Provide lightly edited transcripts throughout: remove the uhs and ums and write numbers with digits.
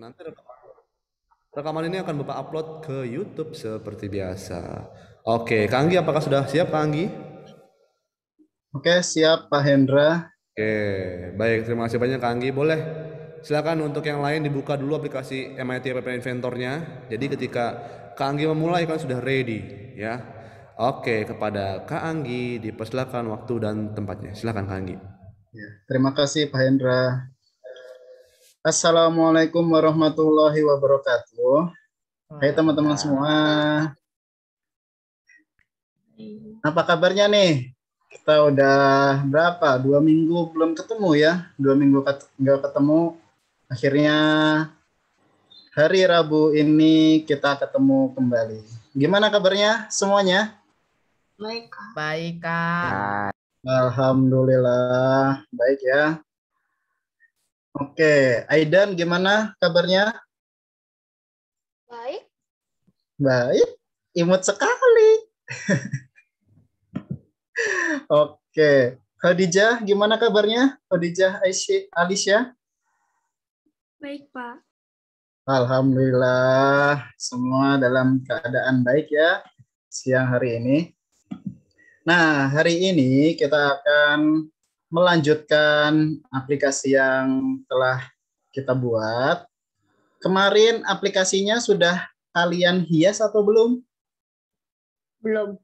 Nanti rekaman ini akan Bapak upload ke YouTube seperti biasa. Oke, Kak Anggi apakah sudah siap Kak Anggi? Oke, siap Pak Hendra. Oke, baik. Terima kasih banyak Kak Anggi. Boleh silakan untuk yang lain dibuka dulu aplikasi MIT App Inventor-nya. Jadi ketika Kak Anggi memulai kan sudah ready ya. Oke, kepada Kak Anggi dipersilakan waktu dan tempatnya. Silakan Kak Anggi. Ya, terima kasih Pak Hendra. Assalamualaikum warahmatullahi wabarakatuh. Hai teman-teman semua. Apa kabarnya nih? Kita udah berapa? 2 minggu belum ketemu ya. 2 minggu nggak ketemu. Akhirnya hari Rabu ini kita ketemu kembali. Gimana kabarnya semuanya? Baik, Kak. Baik, Kak. Alhamdulillah, baik ya. Oke, Aidan gimana kabarnya? Baik. Baik, imut sekali. Oke, Khadijah gimana kabarnya? Khadijah Alicia? Baik, Pak. Alhamdulillah, semua dalam keadaan baik ya siang hari ini. Nah, hari ini kita akan melanjutkan aplikasi yang telah kita buat. Kemarin aplikasinya sudah kalian hias atau belum? Belum.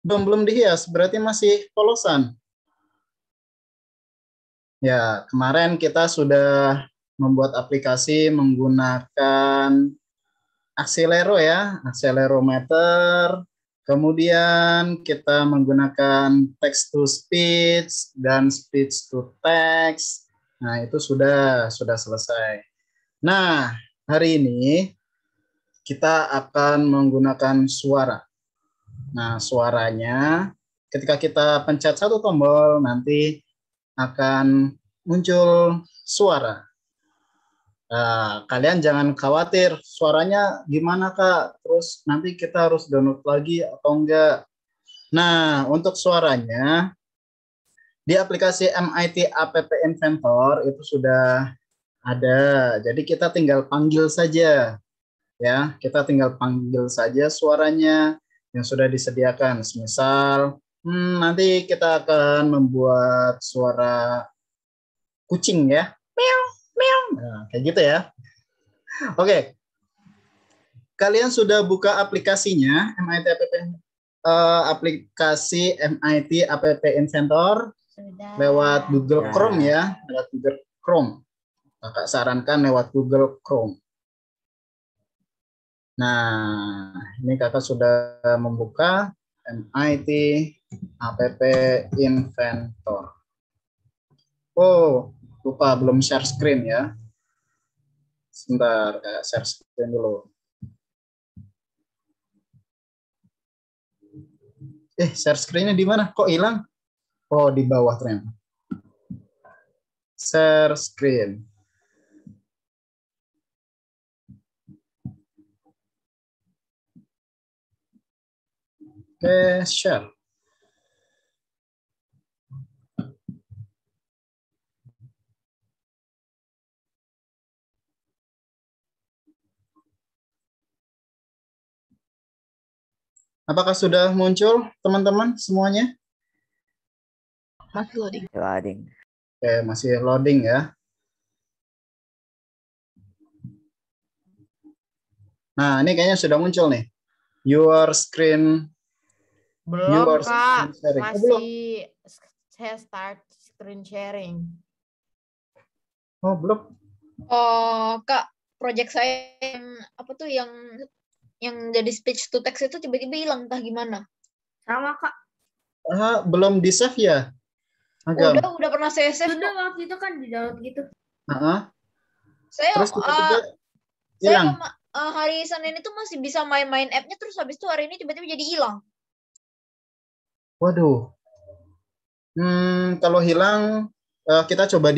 Belum dihias, berarti masih polosan. Ya, kemarin kita sudah membuat aplikasi menggunakan akselero ya, akselerometer. Kemudian kita menggunakan text to speech dan speech to text. Nah, itu sudah selesai. Nah, hari ini kita akan menggunakan suara. Nah, suaranya ketika kita pencet satu tombol nanti akan muncul suara. Nah, kalian jangan khawatir suaranya gimana Kak, terus nanti kita harus download lagi atau enggak. Nah, untuk suaranya di aplikasi MIT App Inventor itu sudah ada. Jadi kita tinggal panggil saja ya, kita tinggal panggil saja suaranya yang sudah disediakan. Misal nanti kita akan membuat suara kucing ya. Meow, meow. Nah, kayak gitu ya. Oke. Kalian sudah buka aplikasinya MIT App aplikasi MIT App Inventor lewat Google Chrome ya, lewat Google Chrome. Kakak sarankan lewat Google Chrome. Nah, ini kakak sudah membuka MIT App Inventor. Oh, lupa belum share screen ya. Sebentar, kakak share screen dulu. Share screen-nya di mana? Kok hilang? Oh, di bawah ternyata. Share screen. Oke, share. Apakah sudah muncul teman-teman semuanya? Masih loading. Oke, masih loading ya. Nah, ini kayaknya sudah muncul nih. Your screen. Belum, Kak. Sharing. Masih saya start screen sharing. Oh, belum. Oh, Kak, project saya yang apa tuh yang jadi speech to text itu tiba-tiba hilang, entah gimana. Sama, Kak. Belum di save ya? Agam. Udah pernah saya save. Sudah waktu itu kan di download gitu. Saya Terus tiba-tiba hilang. Hari Senin itu masih bisa main-main app-nya, terus habis itu hari ini tiba-tiba jadi hilang. Waduh. Kalau hilang kita coba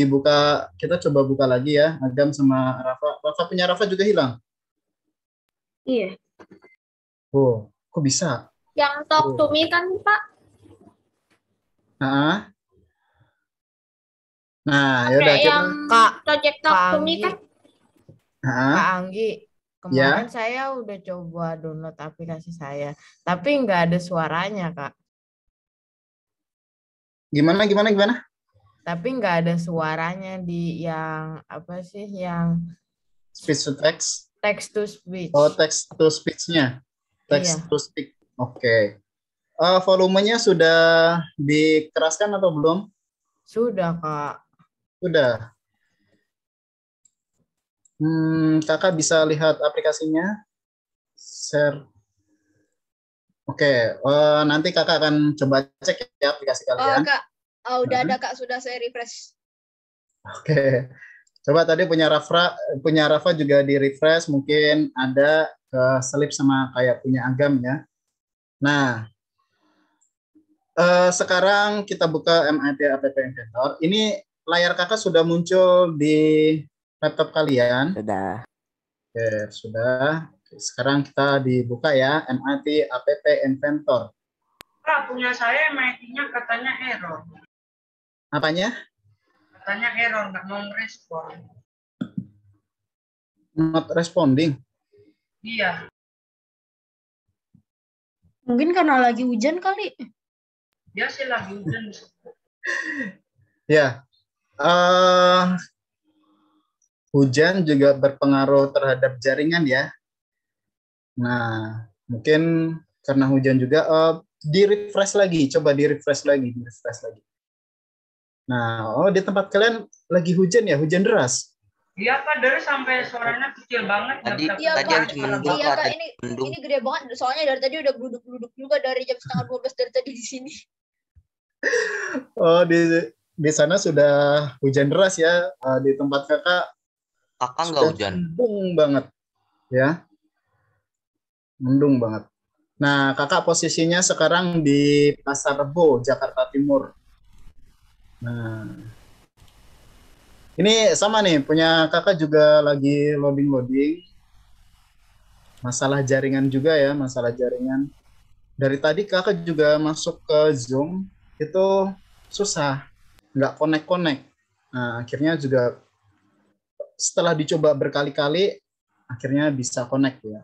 buka lagi ya, Agam sama Rafa. Rafa punya Rafa juga hilang. Iya. Oh, kok bisa? Yang talk to me kan, Pak? Nah, ya udah kita Kak, project talk to me kan? Hah? Kak Anggi, Ya, kemarin saya udah coba download aplikasi saya, tapi nggak ada suaranya, Kak. gimana gimana gimana? Tapi nggak ada suaranya di yang apa sih, yang Speech to text. text to Oh, speech. text to speech-nya. Text Iya, to speak. Oke. Volumenya sudah dikeraskan atau belum? sudah, Kak. Sudah. Kakak bisa lihat aplikasinya. Share. Oke. Nanti kakak akan coba cek ya aplikasi Oh, kalian. Kak. Oh, udah Hah? ada, Kak. Sudah saya refresh. Oke. Coba tadi punya Rafa juga di refresh. Mungkin ada selip sama kayak punya Agam ya. Nah, sekarang kita buka MIT App Inventor. Ini layar kakak sudah muncul di laptop kalian. Sudah. Oke, sudah. Oke, sekarang kita dibuka ya MIT App Inventor. Kak, punya saya MIT-nya katanya error. Apanya? Katanya error, nggak mau merespon. Not responding. Iya, Mungkin karena lagi hujan kali. dia sih lagi hujan. Ya, eh, hujan juga berpengaruh terhadap jaringan ya. Nah, mungkin karena hujan juga di refresh lagi, coba di refresh lagi, di refresh lagi. Nah, oh di tempat kalian lagi hujan ya, hujan deras. Iya, Pak, dari sampai suaranya kecil banget. Tadi Iya, tadi Pak. habis mendung, Iya, Kak. Kak. Tadi Ini mendung. gede banget. Soalnya dari tadi udah geluduk-geluduk juga dari jam setengah 12 dari tadi di sini. Oh di sana sudah hujan deras ya, di tempat kakak Kakak nggak sudah hujan. mendung banget ya, mendung banget. Nah, kakak posisinya sekarang di Pasar Rebo, Jakarta Timur. Nah, ini sama nih, punya kakak juga lagi loading-loading. Masalah jaringan juga ya, masalah jaringan. Dari tadi kakak juga masuk ke Zoom, itu susah, nggak connect-connect. Nah, akhirnya juga setelah dicoba berkali-kali, akhirnya bisa connect ya.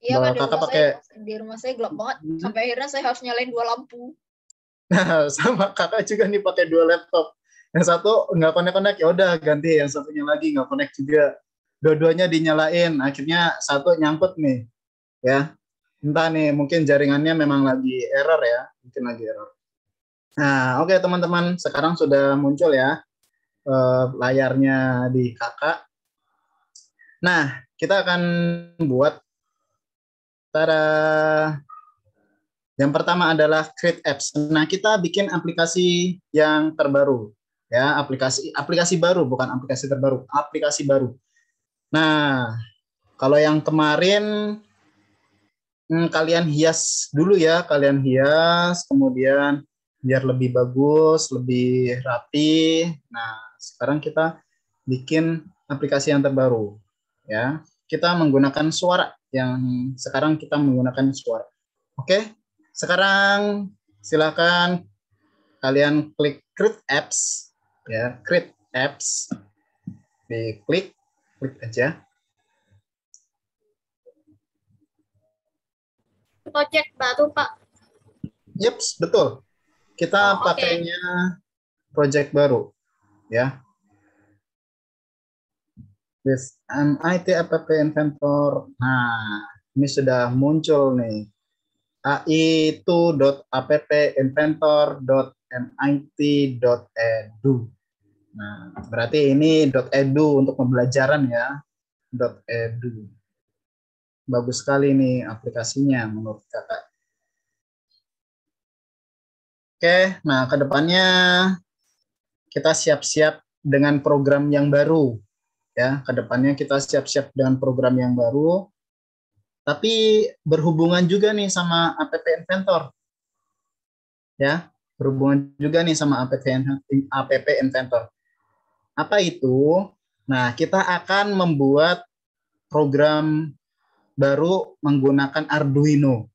Iya, Kak. Kakak pakai, Di rumah saya gelap banget. Sampai akhirnya saya harus nyalain 2 lampu. sama kakak juga nih pakai dua laptop. Yang satu nggak connect-connect, ya udah ganti yang satunya lagi nggak connect juga. Dua-duanya dinyalain, akhirnya satu nyangkut nih, ya. Entah nih, mungkin jaringannya memang lagi error ya, mungkin lagi error. Nah, oke teman-teman, sekarang sudah muncul ya layarnya di kakak. Nah, kita akan buat yang pertama adalah create apps. Nah, kita bikin aplikasi yang terbaru ya, aplikasi baru, bukan aplikasi terbaru, aplikasi baru. Nah, kalau yang kemarin kalian hias dulu ya, kalian hias, kemudian biar lebih bagus, lebih rapi. Nah, sekarang kita bikin aplikasi yang terbaru ya. Kita menggunakan suara, yang sekarang kita menggunakan suara. Oke, sekarang silakan kalian klik create apps ya, create apps, diklik, klik aja. Project baru, Pak. Yeps, betul. Kita Oke. pakainya project baru ya. With MIT App Inventor. Nah, ini sudah muncul nih. ai2.appinventor.mit.edu. Nah, berarti ini .edu untuk pembelajaran ya. .edu. Bagus sekali nih aplikasinya menurut kakak. Oke, nah ke depannya kita siap-siap dengan program yang baru. Ya, ke depannya kita siap-siap dengan program yang baru. Tapi berhubungan juga nih sama App Inventor. Ya, berhubungan juga nih sama App Inventor. Apa itu? Nah, kita akan membuat program baru menggunakan Arduino.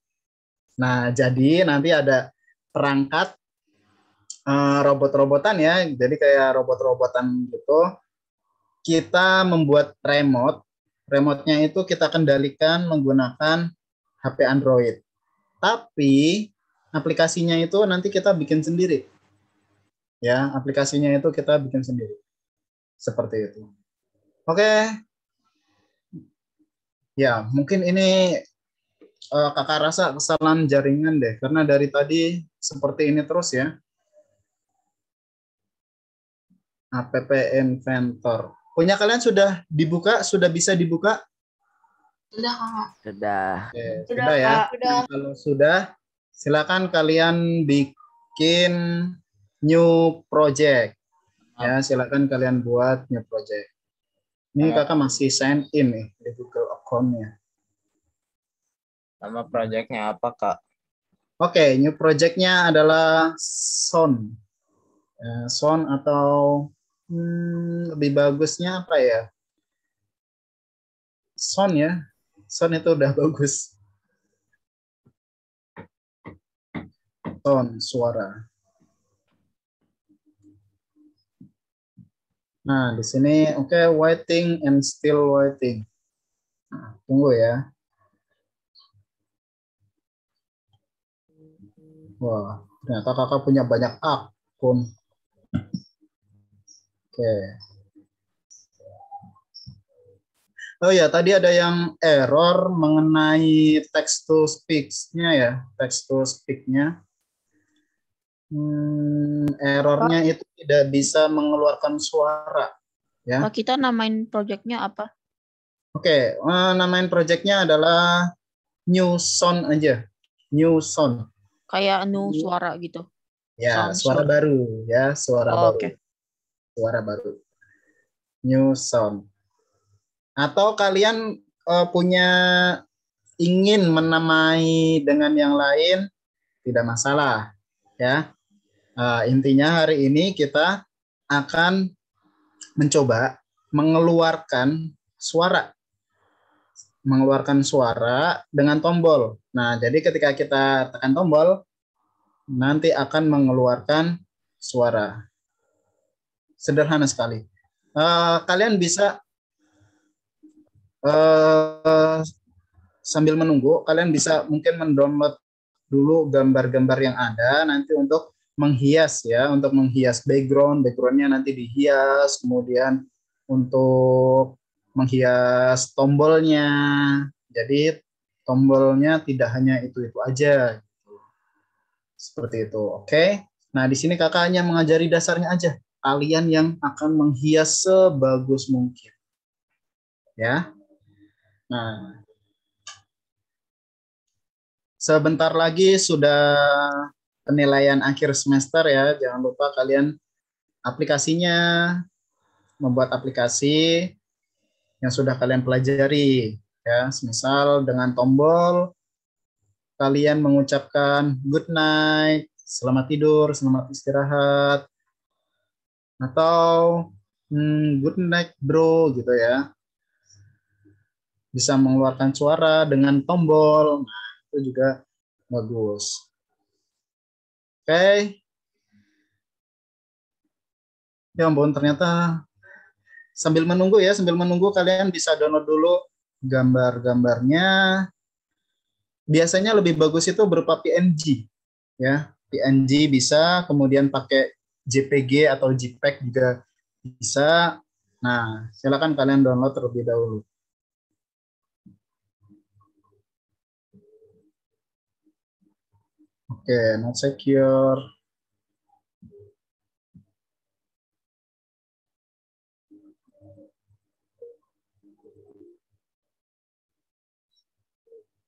Nah, jadi nanti ada perangkat robot-robotan ya, jadi kayak robot-robotan gitu. kita membuat remote. Remote-nya itu kita kendalikan menggunakan HP Android. Tapi aplikasinya itu nanti kita bikin sendiri. Ya, aplikasinya itu kita bikin sendiri. Seperti itu. Oke. Ya, mungkin ini kakak rasa kesalahan jaringan deh, karena dari tadi seperti ini terus ya. App Inventor. Punya kalian sudah dibuka? Sudah bisa dibuka? Sudah, Kakak. Sudah. Oke, Sudah, sudah ya. Kak. Udah. Kalau sudah, silakan kalian bikin new project. Ya, silakan kalian buat new project. Ini kakak masih sign in nih di Google account-nya. Nama proyeknya apa, Kak? Oke, new project-nya adalah Sound. Sound atau lebih bagusnya apa ya? Sound ya. Sound itu udah bagus. Sound, suara. Nah, di sini oke, waiting and still waiting. Nah, tunggu ya. Wah, ternyata kakak punya banyak akun. Oke. Oh ya, tadi ada yang error mengenai text to speech-nya ya, text to speak-nya. Errornya itu tidak bisa mengeluarkan suara. Ya. Pak, kita namain projectnya apa? Oke, namain project-nya adalah New Sound aja. New Sound. Kayak suara gitu. Ya, Sound, suara sound. baru ya, suara Oh, baru. oke. Suara baru. New Sound. Atau kalian punya ingin menamai dengan yang lain, tidak masalah ya. Intinya hari ini kita akan mencoba mengeluarkan suara dengan tombol. Nah, jadi ketika kita tekan tombol, nanti akan mengeluarkan suara. Sederhana sekali. Kalian bisa sambil menunggu, kalian bisa mungkin mendownload dulu gambar-gambar yang ada nanti untuk menghias ya, untuk menghias backgroundnya nanti dihias, kemudian untuk menghias tombolnya. Jadi tombolnya tidak hanya itu aja. Seperti itu, oke? Nah, di sini kakak hanya mengajari dasarnya aja. Kalian yang akan menghias sebagus mungkin. Ya. Nah, sebentar lagi sudah penilaian akhir semester ya. Jangan lupa kalian aplikasinya, membuat aplikasi yang sudah kalian pelajari. Ya, misal dengan tombol, kalian mengucapkan good night, selamat tidur, selamat istirahat, atau good night bro gitu ya. Bisa mengeluarkan suara dengan tombol, nah itu juga bagus. Oke. Ya ampun, ternyata sambil menunggu kalian bisa download dulu gambar-gambarnya. Biasanya lebih bagus itu berupa PNG ya. PNG bisa, kemudian pakai JPG atau JPEG juga bisa. Nah, silakan kalian download terlebih dahulu. Oke, not secure.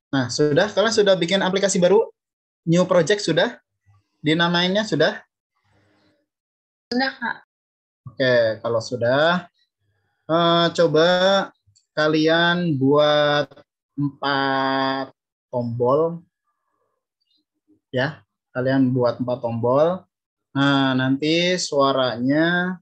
Nah, sudah? Kalian sudah bikin aplikasi baru? New project sudah? Dinamainnya sudah? Sudah, Kak. Oke, kalau sudah, coba kalian buat 4 tombol. Ya, kalian buat 4 tombol. Nah, nanti suaranya,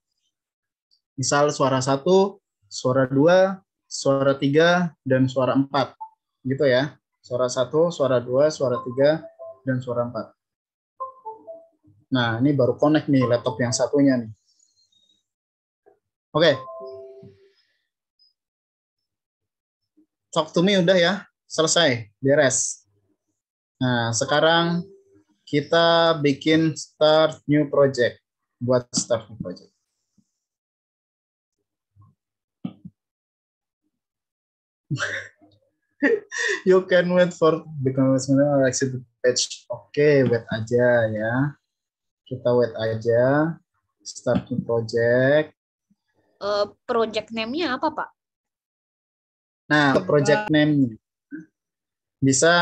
misal suara 1, suara 2, suara 3, dan suara 4. Gitu ya. Suara 1, suara 2, suara 3, dan suara 4. Nah, ini baru connect nih laptop yang satunya nih. Oke. talk to me udah ya, selesai, beres. Nah, sekarang kita bikin start new project. Buat start new project. You can wait for because exit the page. Oke, wait aja ya. Kita wait aja. Start new project. Project name-nya apa, Pak? Nah, project name bisa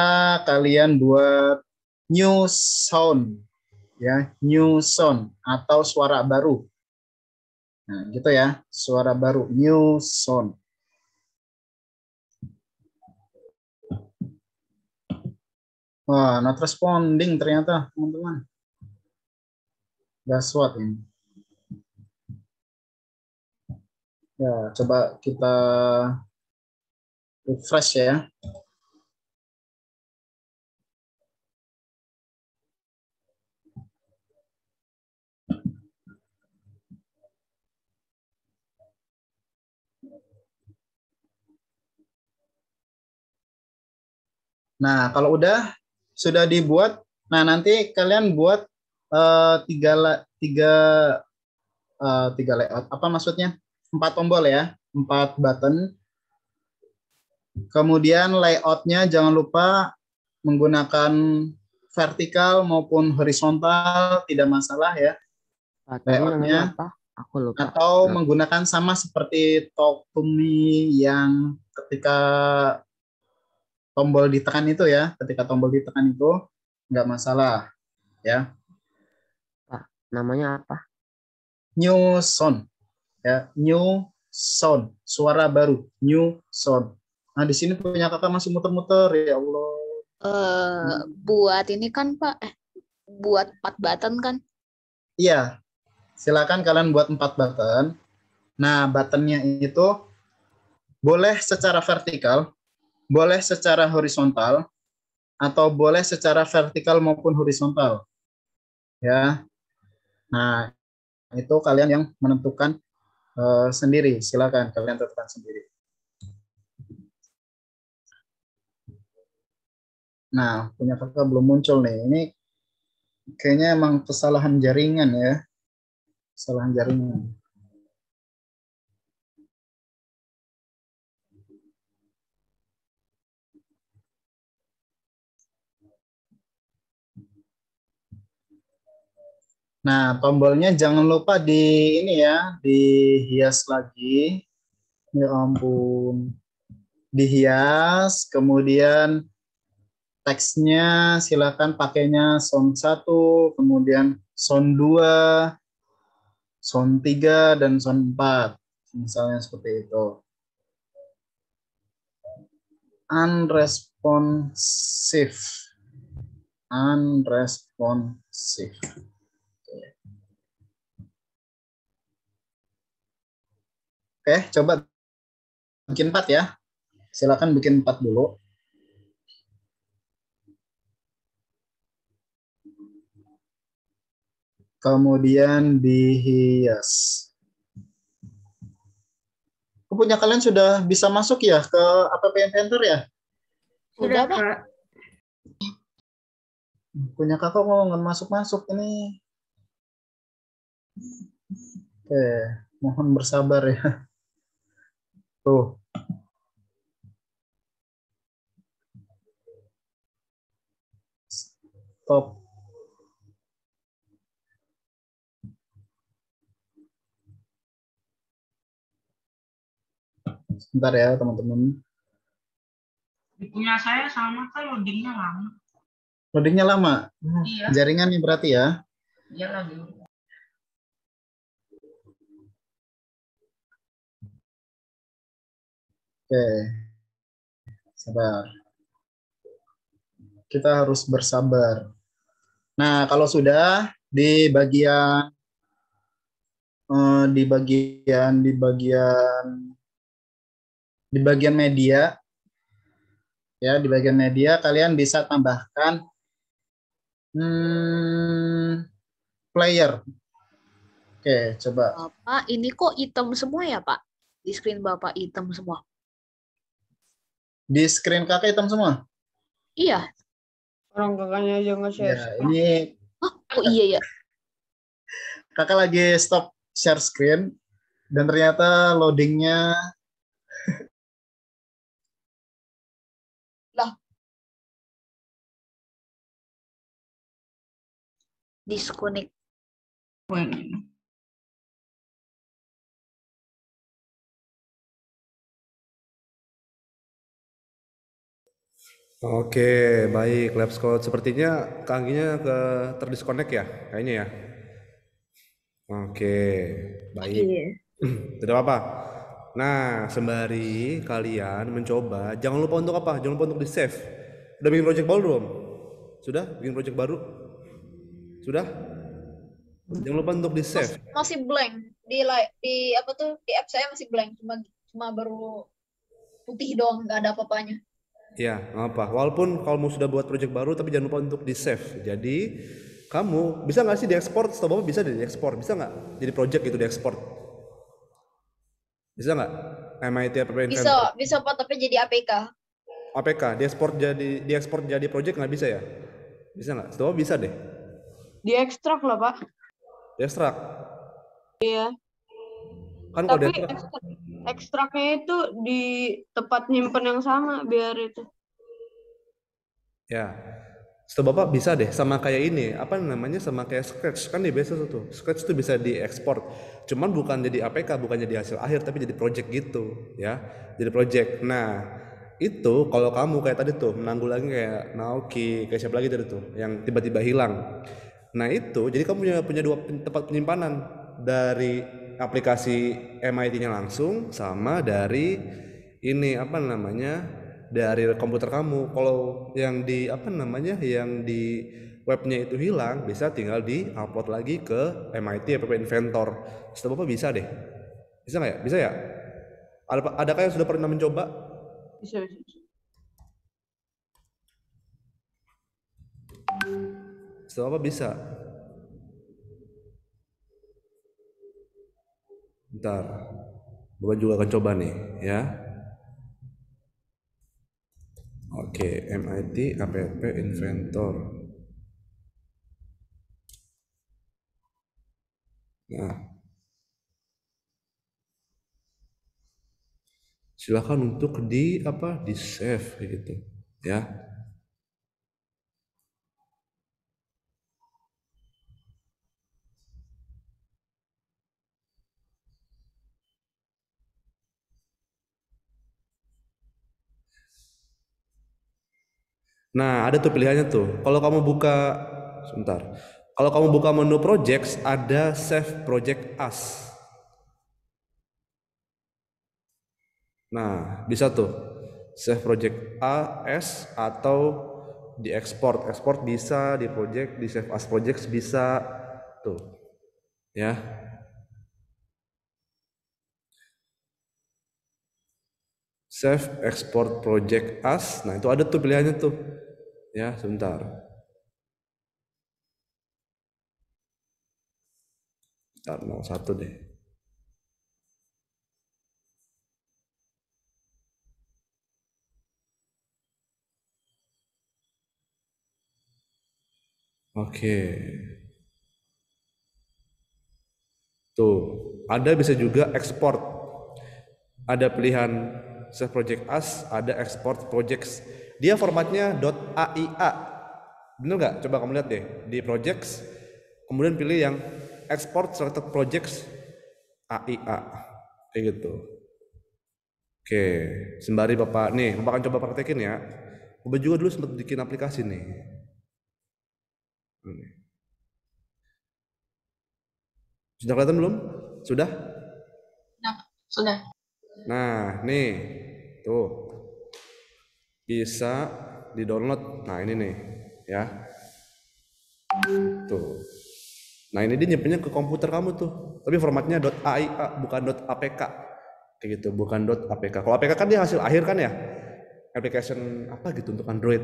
kalian buat new sound ya, new sound atau suara baru. Nah, gitu ya, suara baru, new sound. Wah, not responding ternyata, teman-teman. That's what ini. Ya, coba kita refresh ya. Nah, kalau sudah dibuat, nah nanti kalian buat tiga layout. Apa maksudnya? 4 tombol ya, 4 button. Kemudian layoutnya jangan lupa menggunakan vertikal maupun horizontal, tidak masalah ya. Layoutnya apa? Aku lupa. Atau menggunakan sama seperti Talk to Me yang ketika tombol ditekan itu ya, ketika tombol ditekan itu nggak masalah ya. Pak, namanya apa? New sound ya, new sound, suara baru, new sound. Nah, di sini punya kakak masih muter-muter ya Allah. Buat ini kan, Pak, buat 4 button kan? Iya, silakan kalian buat 4 button. Nah, buttonnya itu boleh secara vertikal, boleh secara horizontal, atau boleh secara vertikal maupun horizontal. Ya. Nah, itu kalian yang menentukan sendiri. Silakan kalian tentukan sendiri. Nah, punya kakak belum muncul nih. Ini kayaknya emang kesalahan jaringan ya. Kesalahan jaringan. Nah, tombolnya jangan lupa di ini ya, dihias lagi. Ya ampun. Dihias, kemudian teksnya silakan pakainya sound 1, kemudian sound 2, sound 3, dan sound 4. Misalnya seperti itu. Unresponsive. Unresponsive. Oke, coba bikin 4 ya. Silakan bikin 4 dulu. Kemudian dihias. Punya kalian sudah bisa masuk ya ke App Inventor ya? Sudah, Pak. Punya kakak mau nggak masuk-masuk ini. Oke, mohon bersabar ya. Tuh. Stop. Sebentar ya teman-teman. Di punya saya sama kan loadingnya lama. Loadingnya lama? Iya. Jaringan nih berarti ya? Iya lagi. Oke. Sabar. Kita harus bersabar. Nah, kalau sudah di bagian media ya, di bagian media kalian bisa tambahkan player. Oke, coba. Pak, ini kok hitam semua ya, Pak? Di screen Bapak hitam semua. Di screen kakak hitam semua. Iya. Orang kakaknya aja nge-share. Ya, ini Hah? Oh iya ya. kakak lagi stop share screen dan ternyata loadingnya Disconnect. Oke, baik. Lab Squad sepertinya Kangginya ke terdisconnect ya, kayaknya ya. Oke, baik. Iya. Tidak apa-apa. Nah, sembari kalian mencoba, jangan lupa untuk apa? Jangan lupa untuk di save. Udah bikin project baru belum? Sudah? Bikin project baru? Sudah? Jangan lupa untuk di save. Masih blank di apa tuh di app saya masih blank cuma baru putih doang nggak ada apa-apanya. Ya, nggak apa. Walaupun kamu sudah buat project baru, tapi jangan lupa untuk di save. Jadi kamu bisa nggak sih diekspor? Setahu Bapak bisa diekspor, bisa nggak? Jadi project itu diekspor, bisa nggak? MIT App Inventor. Bisa Pak tapi jadi APK. APK diekspor jadi project nggak bisa ya? Bisa nggak? Setahu Bapak bisa deh. Diekstrak lah, Pak. Diekstrak. Iya. Kan kalau Tapi diekstrak, ekstraknya itu di tempat nyimpen yang sama biar itu. ya. Setahu Bapak bisa deh, sama kayak ini, apa namanya, sama kayak Scratch kan dia biasa tuh. Scratch tuh bisa diekspor. Cuman bukan jadi APK, bukan jadi hasil akhir, tapi jadi project gitu, ya. Jadi project. Nah, itu kalau kamu kayak tadi tuh menanggulangi kayak Naoki, kayak siapa lagi tadi tuh yang tiba-tiba hilang. Nah, itu jadi kamu punya dua tempat penyimpanan dari aplikasi MIT-nya langsung sama dari ini apa namanya? Dari komputer kamu. Kalau yang di apa namanya yang di webnya itu hilang, bisa tinggal di upload lagi ke MIT App Inventor. Setahu Bapak bisa deh. Bisa nggak ya? Bisa ya? Adakah yang sudah pernah mencoba? Bisa. Setahu Bapak bisa. Bentar. Bapak juga akan coba nih, ya. Oke, MIT App Inventor. Nah, silakan untuk di apa? Di save gitu, ya. Nah, ada tuh pilihannya tuh. Kalau kamu buka, sebentar. Kalau kamu buka menu projects, ada save project as. Nah, bisa tuh save project as atau di export. Export bisa, di project, di save as projects bisa tuh. Ya. Save export project as. Nah, itu ada tuh pilihannya tuh. Ya, sebentar. Bentar, mau satu deh. Oke. Tuh, ada bisa juga export. Ada pilihan save project as, ada export projects. Dia formatnya .aia. Bener nggak? Coba kamu lihat deh di projects. Kemudian pilih yang export selected projects AIA. Kayak gitu. Oke, sembari Bapak nih, Bapak akan coba praktekin ya. Bapak juga dulu sempat bikin aplikasi nih. Sudah kelihatan belum? Sudah? Nah, sudah. Nah, nih. Tuh. Bisa di-download. Nah, ini nih, ya. Tuh. Nah, ini dia nyimpennya ke komputer kamu tuh. Tapi formatnya .aia bukan .apk. Kayak gitu, bukan .apk. Kalau APK kan dia hasil akhir kan ya? Application apa gitu untuk Android.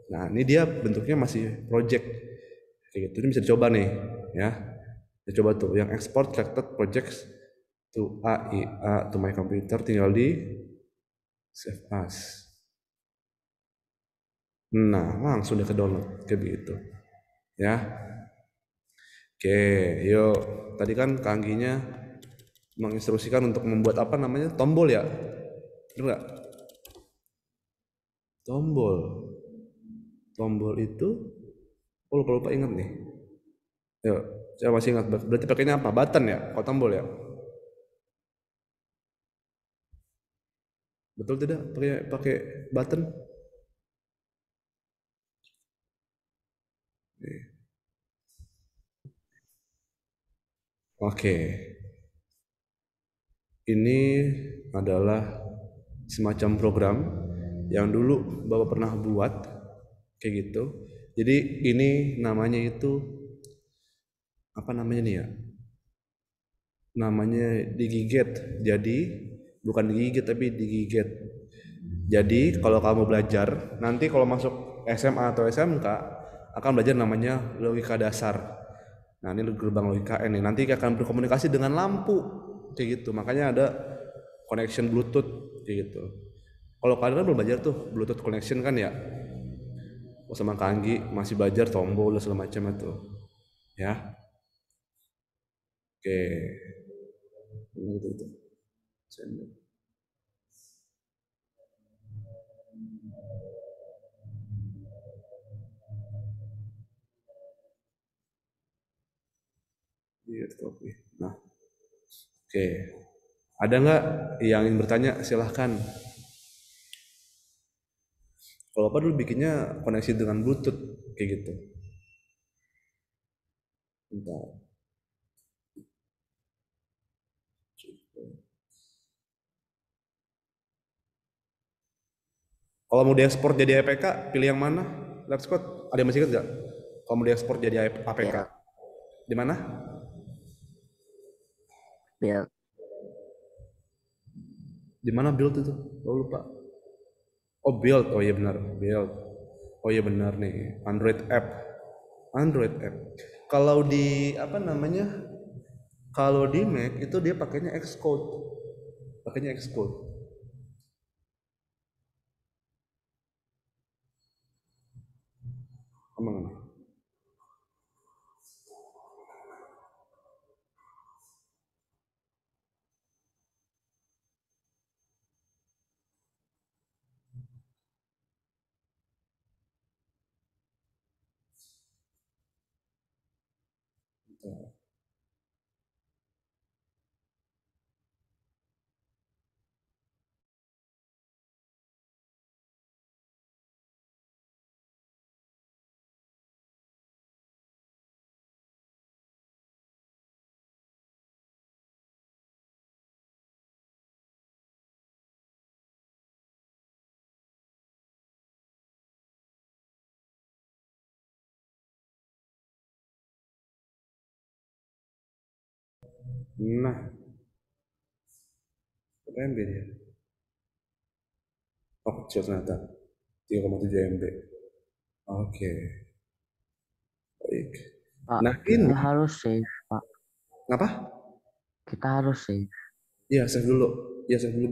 Nah, ini dia bentuknya masih project. Kayak gitu. Ini bisa dicoba nih, ya. Kita coba tuh yang export selected projects to AIA to my computer, tinggal di save as. Nah, langsung dia ke download kayak begitu. Ya. Oke, yuk. Tadi kan Kangginya menginstruksikan untuk membuat apa namanya? Tombol ya? Bener nggak? Tombol. Tombol itu, oh lupa ingat nih. Yuk, saya masih ingat. Berarti pakainya apa? Button ya? Kalau tombol ya? Betul tidak? Pakai button? Oke. Ini adalah semacam program yang dulu Bapak pernah buat kayak gitu. Jadi ini namanya itu apa namanya nih ya? Namanya digigit. Jadi bukan digigit tapi digigit. Jadi kalau kamu belajar nanti kalau masuk SMA atau SMK akan belajar namanya logika dasar. Nah ini gerbang logika N nih. Nanti akan berkomunikasi dengan lampu kayak gitu. Makanya ada connection Bluetooth kayak gitu. Kalau kalian kan belum belajar tuh Bluetooth connection kan ya. Oh, sama Kanggi masih belajar tombol dan segala macam itu. Ya. Oke. Gitu. Nah, oke. Ada nggak yang ingin bertanya? Silahkan. Kalau apa dulu bikinnya koneksi dengan Bluetooth kayak gitu. Bentar. Kalau mau diekspor jadi APK, pilih yang mana? Let's Code, ada yang masih ingat nggak? Kalau mau diekspor jadi APK, Ya, di mana? biar Di mana build itu? Oh lupa. Oh build, oh iya benar, build. Oh iya benar nih, Android app. Android app. Kalau di apa namanya? Kalau di Mac itu dia pakainya Xcode. Pakainya Xcode. Emang. Nah, berapa MB dia? Oh kecil ternyata, 3,7 MB. Oke, baik. Pak, Nah kita ini, harus save, Pak. ngapa? Kita harus save. Iya save dulu, ya save dulu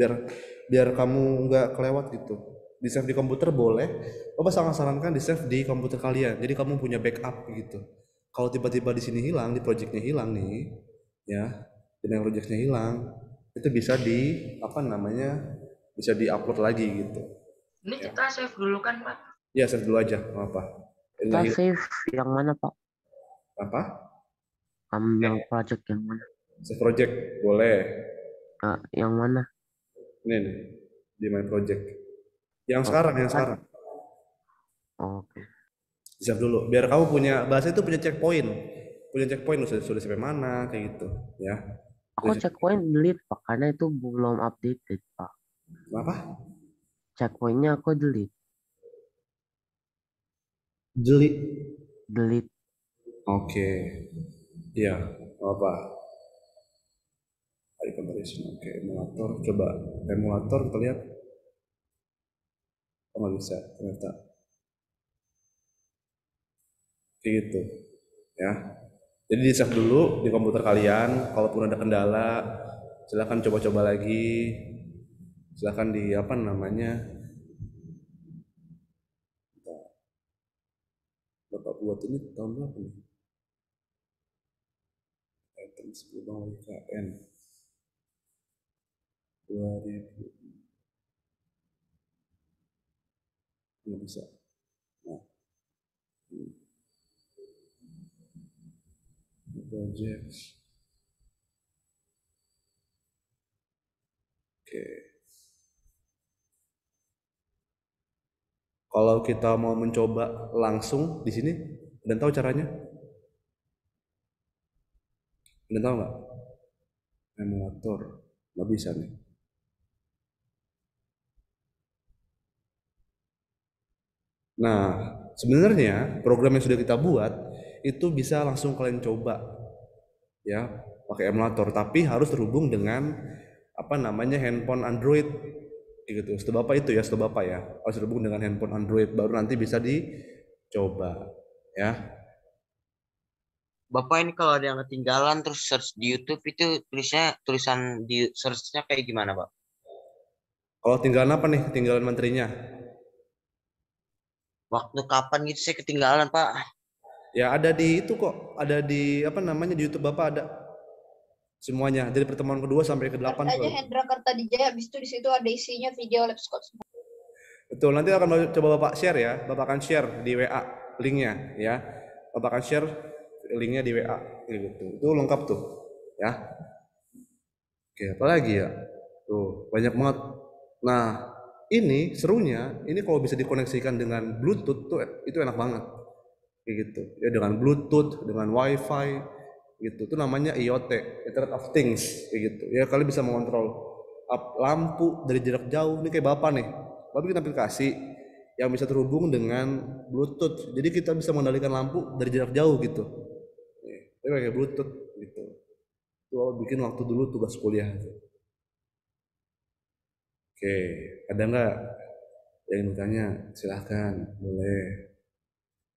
biar kamu nggak kelewat gitu. Di save di komputer boleh, Bapak sangat sarankan di save di komputer kalian. Jadi kamu punya backup gitu. Kalau tiba-tiba di sini hilang, di projectnya hilang nih, ya, dan projectnya hilang, itu bisa di apa namanya, bisa diupload lagi gitu. Ini Ya, kita save dulu kan, Pak? ya save dulu aja, nggak apa. Kita Nggak hilang. save yang mana, Pak? Apa? Yang project yang mana? Save project boleh. Yang mana? Ini nih, di my project. Yang Oh, sekarang, yang kan? sekarang. Oke. Save dulu biar kamu punya bahasa itu punya checkpoint lu sudah sampai mana kayak gitu ya. Aku checkpoint delete, Pak, karena itu belum updated, Pak. Apa? Checkpointnya aku delete. Delete. Oke. Iya, apa? High comparison. Oke, emulator coba emulator kita lihat. Oh nggak bisa ternyata. Kayak gitu ya. Jadi di save dulu di komputer kalian. Kalaupun ada kendala, silahkan coba-coba lagi. Silahkan di apa namanya, buat ini tahun berapa nih? Items Bank WKN 2000 nggak bisa. Nah, project. Oke. Kalau kita mau mencoba langsung di sini, dan tahu caranya? Dan tahu nggak? Emulator nggak bisa nih. Nah, sebenarnya program yang sudah kita buat itu bisa langsung kalian coba ya pakai emulator, tapi harus terhubung dengan apa namanya handphone Android gitu. Setahu Bapak itu ya, setahu Bapak ya, harus terhubung dengan handphone Android baru nanti bisa dicoba ya. Bapak ini kalau ada yang ketinggalan terus search di YouTube itu tulisan di search-nya kayak gimana, Pak? Kalau tinggalan apa nih? Ketinggalan menterinya? Waktu kapan gitu saya ketinggalan, Pak? Ya ada di itu kok, ada di apa namanya di YouTube Bapak ada semuanya dari pertemuan kedua sampai ke-8 Search aja Hendra Kartadijaya, habis itu di situ ada isinya video lab Scott. Betul, nanti akan coba Bapak share ya, Bapak akan share di WA linknya ya, Bapak akan share linknya di WA gitu, itu lengkap tuh ya. Oke, apa lagi ya? Tuh banyak banget. Nah ini serunya, ini kalau bisa dikoneksikan dengan Bluetooth tuh itu enak banget, kayak gitu ya, dengan Bluetooth, dengan WiFi gitu, itu namanya IoT, Internet of Things, kayak gitu ya. Kalian bisa mengontrol lampu dari jarak jauh. Ini kayak Bapak nih, Bapak bikin aplikasi yang bisa terhubung dengan Bluetooth, jadi kita bisa mengendalikan lampu dari jarak jauh gitu. Ini kayak Bluetooth gitu. Itu bikin waktu dulu tugas kuliah. Oke, ada nggak yang bertanya? Silahkan, boleh.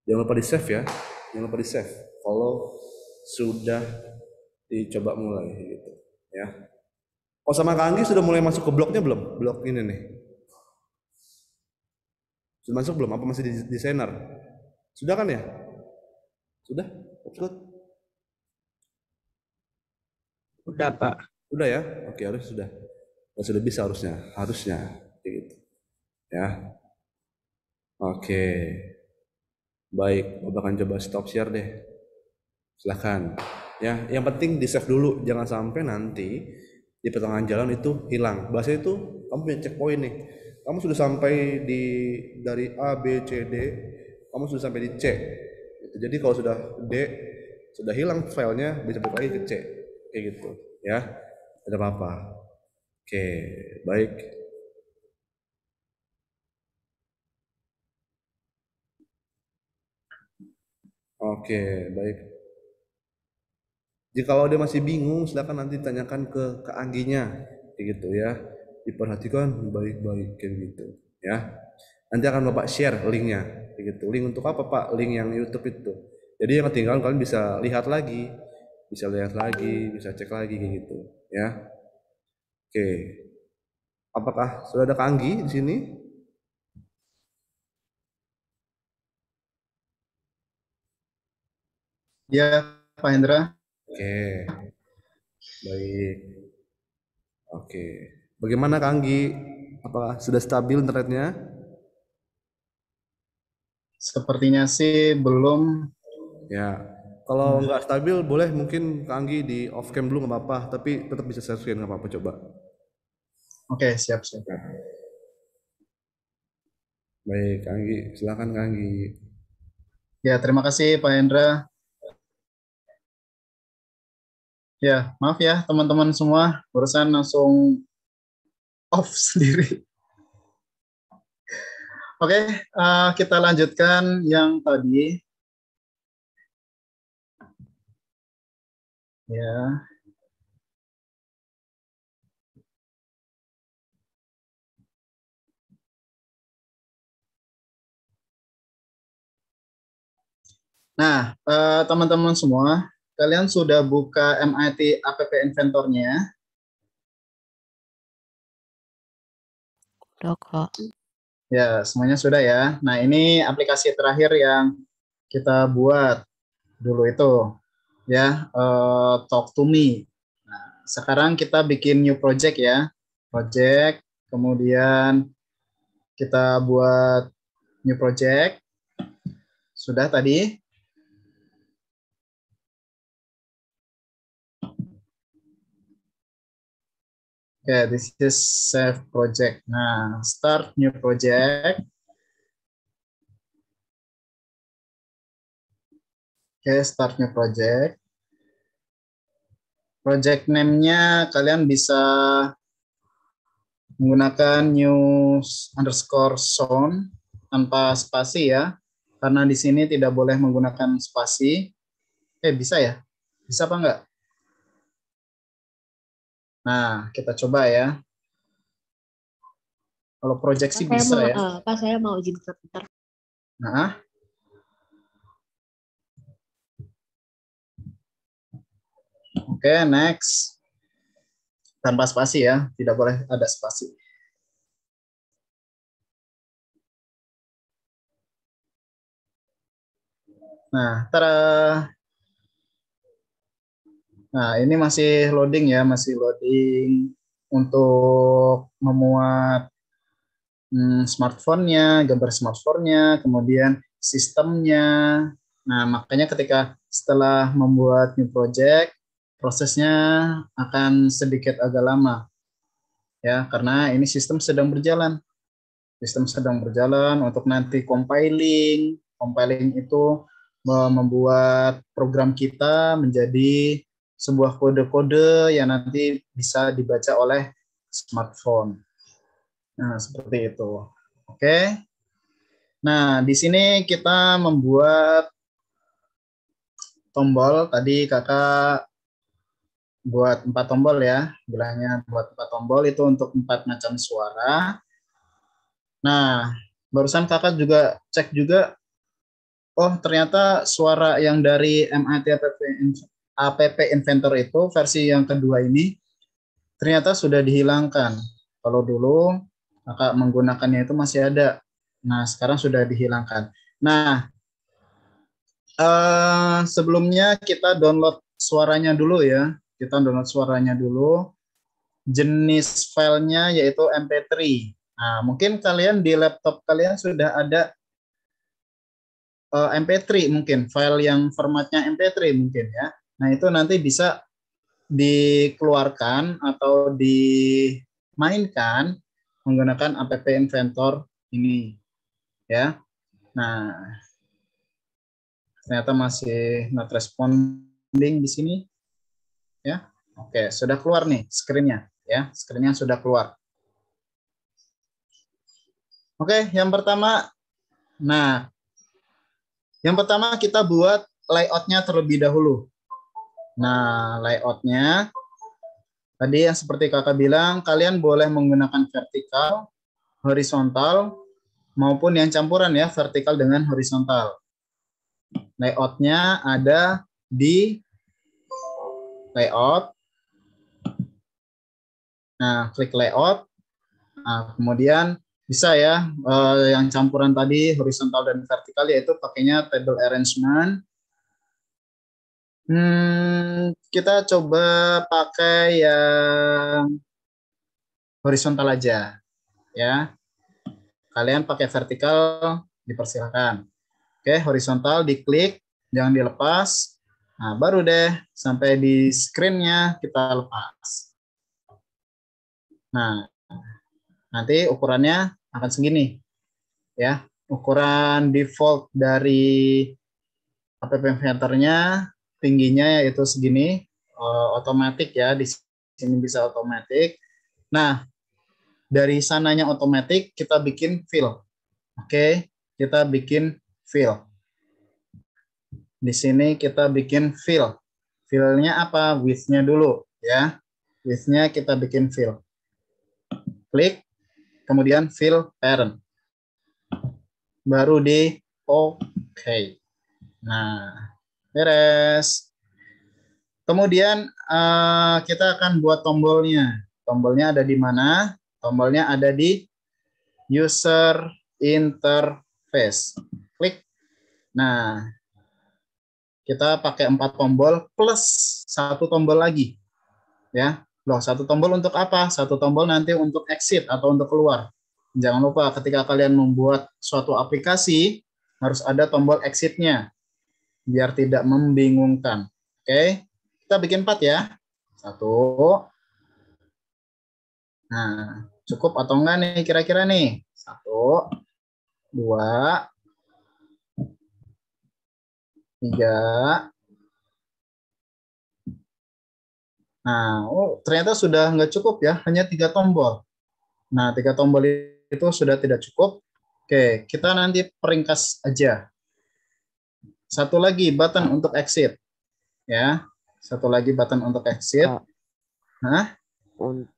Jangan lupa di save ya, jangan lupa di save. Kalau sudah dicoba mulai gitu ya. Oh sama Kak Anggi sudah mulai masuk ke blognya belum? Blog ini nih. Sudah masuk belum? Apa masih di desainer? Sudah kan ya? Sudah? Good. Udah, Pak. Udah ya? Oke, harus sudah. Sudah bisa harusnya gitu. Ya. Oke. Baik, Bapak akan coba stop share deh. Silahkan. Ya, yang penting di save dulu, jangan sampai nanti di pertengahan jalan itu hilang. Bahasa itu kamu punya checkpoint nih. Kamu sudah sampai dari A, B, C, D, kamu sudah sampai di C. Jadi kalau sudah D, sudah hilang filenya, bisa balik lagi ke C. Kayak gitu, ya. Ada apa-apa. Oke, baik. Oke, baik. Jika kalau dia masih bingung, silakan nanti tanyakan ke Kak Angginya, kayak gitu ya. Diperhatikan baik-baik kayak gitu, ya. Nanti akan Bapak share linknya, kayak gitu. Link untuk apa Pak? Link yang YouTube itu. Jadi yang ketinggalan kalian bisa lihat lagi, bisa cek lagi kayak gitu, ya. Oke. Apakah sudah ada Kak Anggi di sini? Ya, Pak Hendra. Oke. Baik. Oke. Bagaimana Kak Anggi? Apakah sudah stabil internetnya? Sepertinya sih belum. Ya. Kalau nggak stabil, boleh mungkin Kak Anggi di off cam dulu nggak apa-apa, tapi tetap bisa share screen nggak apa-apa, coba. Oke, siap. Baik, Kak Anggi, silakan Kak Anggi. Ya, terima kasih Pak Hendra. Ya, maaf ya teman-teman semua, barusan langsung off sendiri. Oke, kita lanjutkan yang tadi. Ya. Nah, teman-teman semua, kalian sudah buka MIT App Inventor-nya? Udah, Kak. Ya, semuanya sudah ya. Nah, ini aplikasi terakhir yang kita buat dulu itu ya, talk to me. Nah, sekarang kita bikin new project ya, project, kemudian kita buat new project. Sudah tadi? Oke, this is save project. Nah, start new project. Oke, start new project. Project name-nya kalian bisa menggunakan news_zone tanpa spasi ya, karena di sini tidak boleh menggunakan spasi. Bisa ya? Bisa apa enggak? Nah, kita coba ya. Kalau project sih bisa ya. Pak, saya mau izin sebentar. Nah. Oke, next. Tanpa spasi ya, tidak boleh ada spasi. Nah, nah, ini masih loading ya, masih loading untuk memuat smartphone-nya, gambar smartphone-nya, kemudian sistemnya. Nah, makanya ketika setelah membuat new project, prosesnya akan sedikit agak lama. Ya, karena ini sistem sedang berjalan. Sistem sedang berjalan untuk nanti compiling. Compiling itu membuat program kita menjadi sebuah kode-kode yang nanti bisa dibaca oleh smartphone. Nah, seperti itu. Oke. Nah, di sini kita membuat tombol. Tadi kakak buat 4 tombol ya. Bilangnya buat 4 tombol itu untuk 4 macam suara. Nah, barusan kakak juga cek juga, oh ternyata suara yang dari MIT App Inventor itu versi yang kedua ini ternyata sudah dihilangkan. Kalau dulu kakak menggunakannya itu masih ada. Nah, sekarang sudah dihilangkan. Nah, sebelumnya kita download suaranya dulu ya. Kita download suaranya dulu. Jenis filenya yaitu MP3. Nah, mungkin kalian di laptop kalian sudah ada MP3 mungkin, file yang formatnya MP3 mungkin ya. Nah, itu nanti bisa dikeluarkan atau dimainkan menggunakan App Inventor ini ya. Nah, ternyata masih not responding di sini ya. Oke, sudah keluar nih screen-nya ya. Screen-nya sudah keluar. Oke, yang pertama, nah, yang pertama kita buat layout-nya terlebih dahulu. Nah, layout-nya tadi yang seperti kakak bilang, kalian boleh menggunakan vertikal, horizontal, maupun yang campuran ya, vertikal dengan horizontal. Layout-nya ada di layout. Nah, klik layout. Nah, kemudian bisa ya, yang campuran tadi horizontal dan vertikal yaitu pakainya table arrangement. Kita coba pakai yang horizontal aja ya. Kalian pakai vertikal dipersilakan. Oke, horizontal diklik, jangan dilepas. Nah, baru deh sampai di screen-nya kita lepas. Nah, nanti ukurannya akan segini ya. Ukuran default dari App Inventor-nya tingginya yaitu segini, otomatis ya, di sini bisa otomatis. Nah, dari sananya otomatis kita bikin fill. Oke, kita bikin fill. Di sini kita bikin fill. Fill-nya apa? Width-nya dulu ya. Width-nya kita bikin fill. Klik, kemudian fill parent. Baru di OK. Nah, beres. Kemudian kita akan buat tombolnya. Tombolnya ada di mana? Tombolnya ada di user interface. Klik. Nah, kita pakai 4 tombol plus 1 tombol lagi. Ya, loh, 1 tombol untuk apa? 1 tombol nanti untuk exit atau untuk keluar. Jangan lupa ketika kalian membuat suatu aplikasi harus ada tombol exit-nya biar tidak membingungkan. Oke, kita bikin 4 ya. 1. Nah, cukup atau enggak nih kira-kira nih? 1, 2, 3. Nah, ternyata sudah nggak cukup ya, hanya 3 tombol. Nah, 3 tombol itu sudah tidak cukup. Oke, kita nanti peringkas aja. 1 lagi button untuk exit. Ya, 1 lagi button untuk exit. Kak, Nah, untuk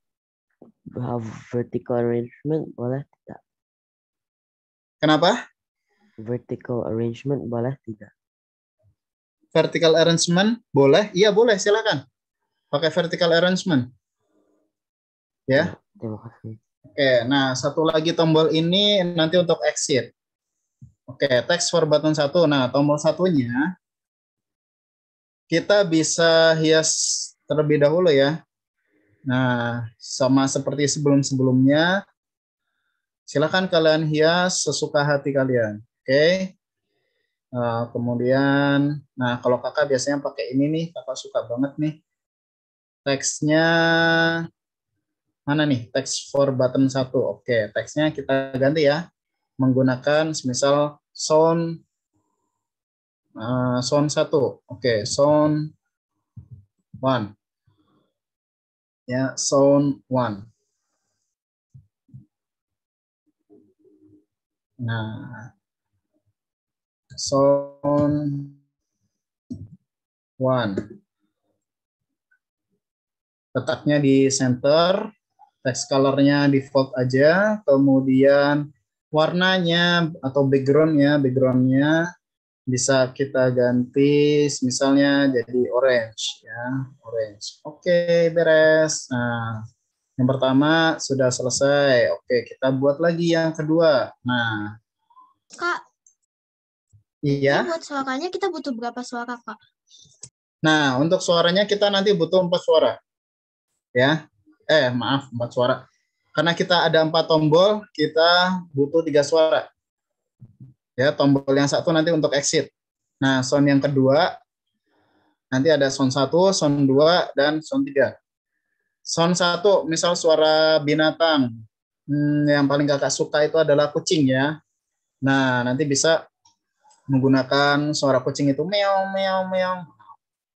vertical arrangement boleh tidak? kenapa? Vertical arrangement boleh tidak? Vertical arrangement boleh? Iya boleh, silakan. Pakai vertical arrangement. Ya. Terima kasih. Oke, nah 1 lagi tombol ini nanti untuk exit. Oke, text for button 1. Nah, tombol 1-nya kita bisa hias terlebih dahulu ya. Nah, sama seperti sebelum-sebelumnya, silakan kalian hias sesuka hati kalian. Oke. Kemudian, nah kalau kakak biasanya pakai ini nih, kakak suka banget nih. Teksnya mana nih? Text for button 1. Oke, teksnya kita ganti ya. Menggunakan misal sound 1. Oke, sound 1. Ya, sound 1. Nah, sound 1. Letaknya di center, text color-nya default aja, kemudian warnanya atau background-nya bisa kita ganti misalnya jadi orange ya, orange. Oke, beres. Nah, yang pertama sudah selesai. Oke, kita buat lagi yang kedua. Nah, Kak, iya. buat suaranya kita butuh berapa suara, Kak? Nah, untuk suaranya kita nanti butuh 4 suara. Ya. Maaf, 4 suara. Karena kita ada 4 tombol, kita butuh 3 suara. Ya, tombol yang 1 nanti untuk exit. Nah, sound yang kedua nanti ada sound 1, sound 2, dan sound 3. Sound 1, misal suara binatang. Yang paling kakak suka itu adalah kucing ya. Nah, nanti bisa menggunakan suara kucing itu meow, meow, meow.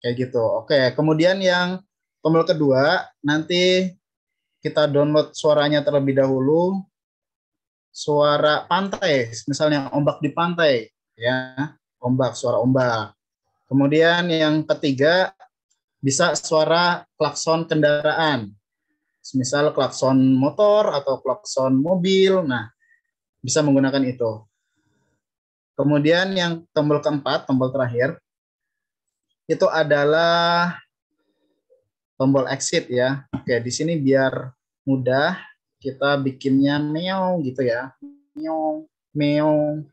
Kayak gitu. Oke, kemudian yang tombol kedua, nanti kita download suaranya terlebih dahulu. Suara pantai, misalnya ombak di pantai. Ya, ombak, suara ombak. Kemudian yang ketiga, bisa suara klakson kendaraan. Misal klakson motor atau klakson mobil. Nah, bisa menggunakan itu. Kemudian yang tombol keempat, tombol terakhir, itu adalah tombol exit ya. Oke, di sini biar mudah kita bikinnya meow gitu ya. Meow, meow.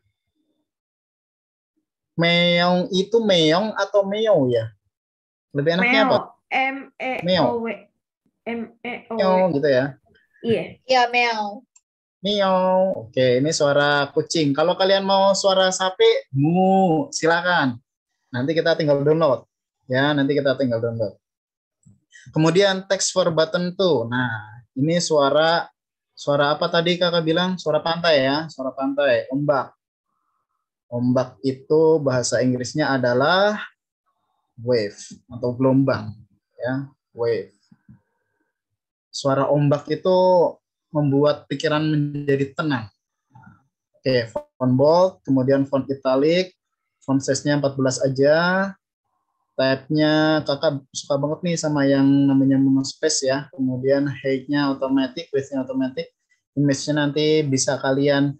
Meow itu meong atau meow ya? Lebih enaknya apa? M-E-O-W. M-E-O-W. Meow gitu ya. Iya. Ya, meow. Meow. Oke, ini suara kucing. Kalau kalian mau suara sapi, mu, silakan. Nanti kita tinggal download. Ya, nanti kita tinggal download. Kemudian text for button 2. Nah, ini suara apa tadi kakak bilang? Suara pantai ya, suara pantai, ombak. Ombak itu bahasa Inggrisnya adalah wave atau gelombang ya, wave. Suara ombak itu membuat pikiran menjadi tenang. Oke, font bold, kemudian font italic, font size-nya 14 aja. Type-nya kakak suka banget nih sama yang namanya monospace ya. Kemudian height-nya automatic, width-nya automatic. Image-nya nanti bisa kalian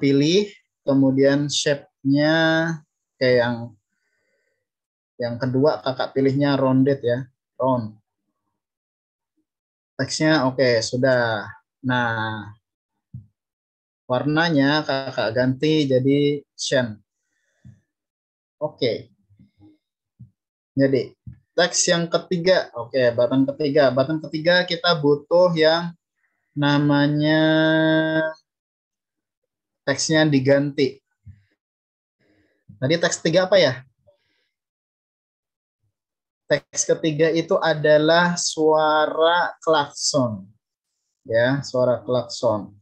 pilih. Kemudian shape-nya kayak yang kedua kakak pilihnya rounded ya, round. Teksnya oke, sudah. Nah, warnanya kakak ganti jadi cyan. Oke. Jadi teks yang ketiga, oke, button ketiga. Button ketiga kita butuh yang namanya teksnya diganti. Tadi teks ketiga apa ya? Teks ketiga itu adalah suara klakson. Ya, suara klakson.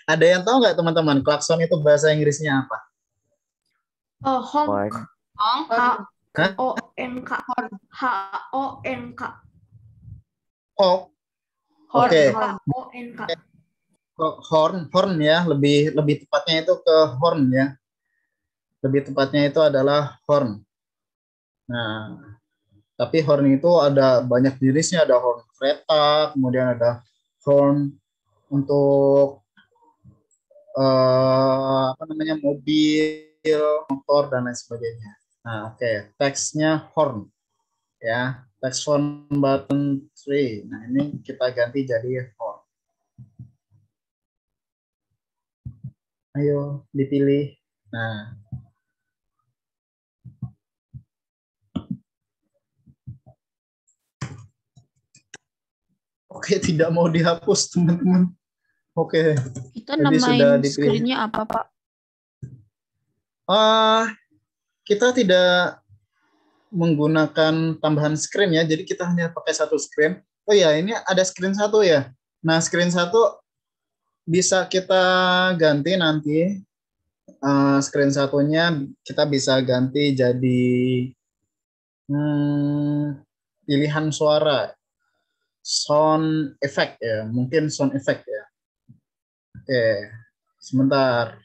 Ada yang tahu nggak teman-teman, klakson itu bahasa Inggrisnya apa? Oh, honk. Horn. Honk. Hah? H-O-N-K. H-O-N-K. Oh, Horn. oke. H-O-N-K. Horn ya, lebih tepatnya itu ke horn ya. Lebih tepatnya itu adalah horn. Nah, tapi horn itu ada banyak jenisnya, ada horn kereta, kemudian ada horn untuk apa namanya, mobil, motor dan lain sebagainya. Nah, oke, teksnya horn ya, teks horn button 3. Nah, ini kita ganti jadi horn. Ayo dipilih. Nah, oke, tidak mau dihapus teman-teman. Oke. Kita Jadi sudah namain dipilih. screen-nya apa, Pak? Kita tidak menggunakan tambahan screen ya, jadi kita hanya pakai satu screen. Oh ya, ini ada screen satu ya. Nah, screen satu bisa kita ganti nanti. Screen satunya kita bisa ganti jadi pilihan suara, sound effect ya, mungkin sound effect ya. Oke, sebentar.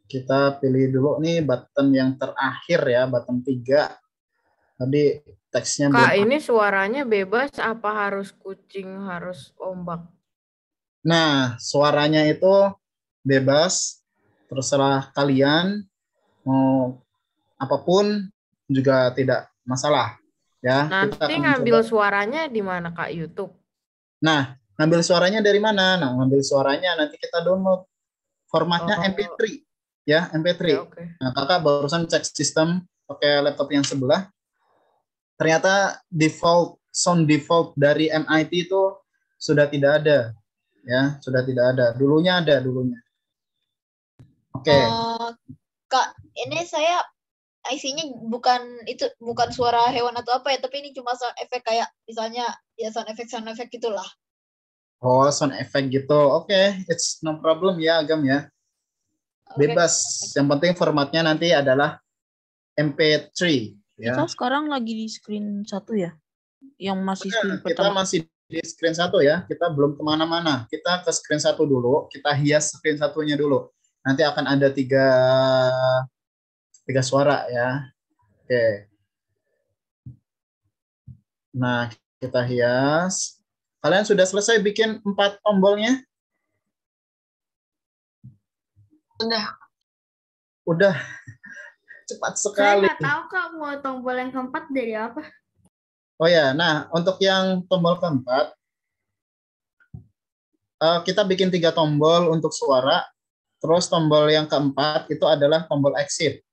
Kita pilih dulu nih button yang terakhir ya, button 3. Tadi teksnya Kak, belum. ini suaranya bebas apa harus kucing, harus ombak? Nah, suaranya itu bebas, terserah kalian, mau apapun juga tidak masalah. Ya, kita Nanti akan ngambil mencoba. suaranya di mana, Kak? YouTube? Nah, ngambil suaranya dari mana? Nah, ngambil suaranya nanti kita download. Formatnya MP3. Ya, MP3. Oke. Nah, kakak barusan cek sistem pakai laptop yang sebelah. Ternyata sound default dari MIT itu sudah tidak ada. Ya, sudah tidak ada. Dulunya ada, dulunya. Oke. Kak, ini saya isinya bukan suara hewan atau apa ya, tapi ini cuma sound effect kayak misalnya ya sound effect gitulah. Oh, sound effect gitu. Oke, it's no problem ya, Agam ya. Bebas. Yang penting formatnya nanti adalah MP3 ya. Kita sekarang lagi di screen 1 ya? Yang masih screen Kita pertama. masih di screen 1 ya. Kita belum kemana-mana. Kita ke screen 1 dulu. Kita hias screen 1-nya dulu. Nanti akan ada tiga suara ya. Oke. Nah, kita hias. Kalian sudah selesai bikin 4 tombolnya? Udah. Cepat sekali. Saya nggak tahu Kak mau tombol yang keempat dari apa. Oh ya, nah untuk yang tombol keempat, kita bikin 3 tombol untuk suara. Terus tombol yang keempat itu adalah tombol exit,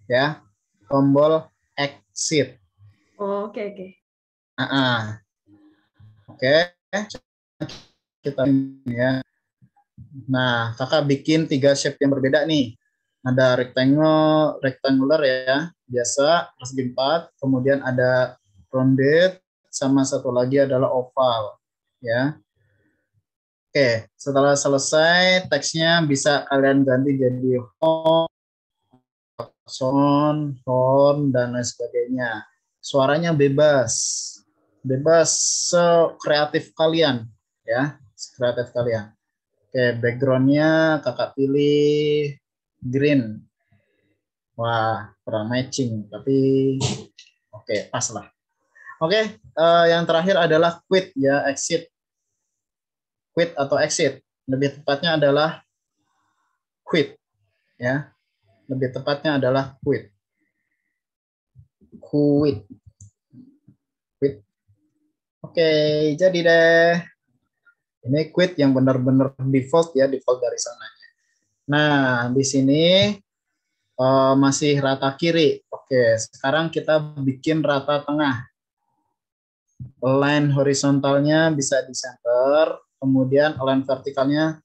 ya, tombol exit. Oh, oke. Oke, kita ya. Nah, kakak bikin 3 shape yang berbeda nih. Ada rectangular ya, biasa, persegi 4. Kemudian ada rounded, sama satu lagi adalah oval, ya. Oke, setelah selesai teksnya bisa kalian ganti jadi horn, dan lain sebagainya. Suaranya bebas sekreatif kalian, ya, sekreatif kalian. Oke, backgroundnya kakak pilih green. Wah, kurang matching, tapi oke, pas lah. Oke, yang terakhir adalah quit ya, exit. Quit atau exit. Lebih tepatnya adalah quit ya. Lebih tepatnya adalah quit. Quit. Oke, jadi deh. Ini quit yang benar-benar default ya, default dari sananya. Nah, di sini masih rata kiri. Oke, sekarang kita bikin rata tengah. Line horizontalnya bisa di center, kemudian line vertikalnya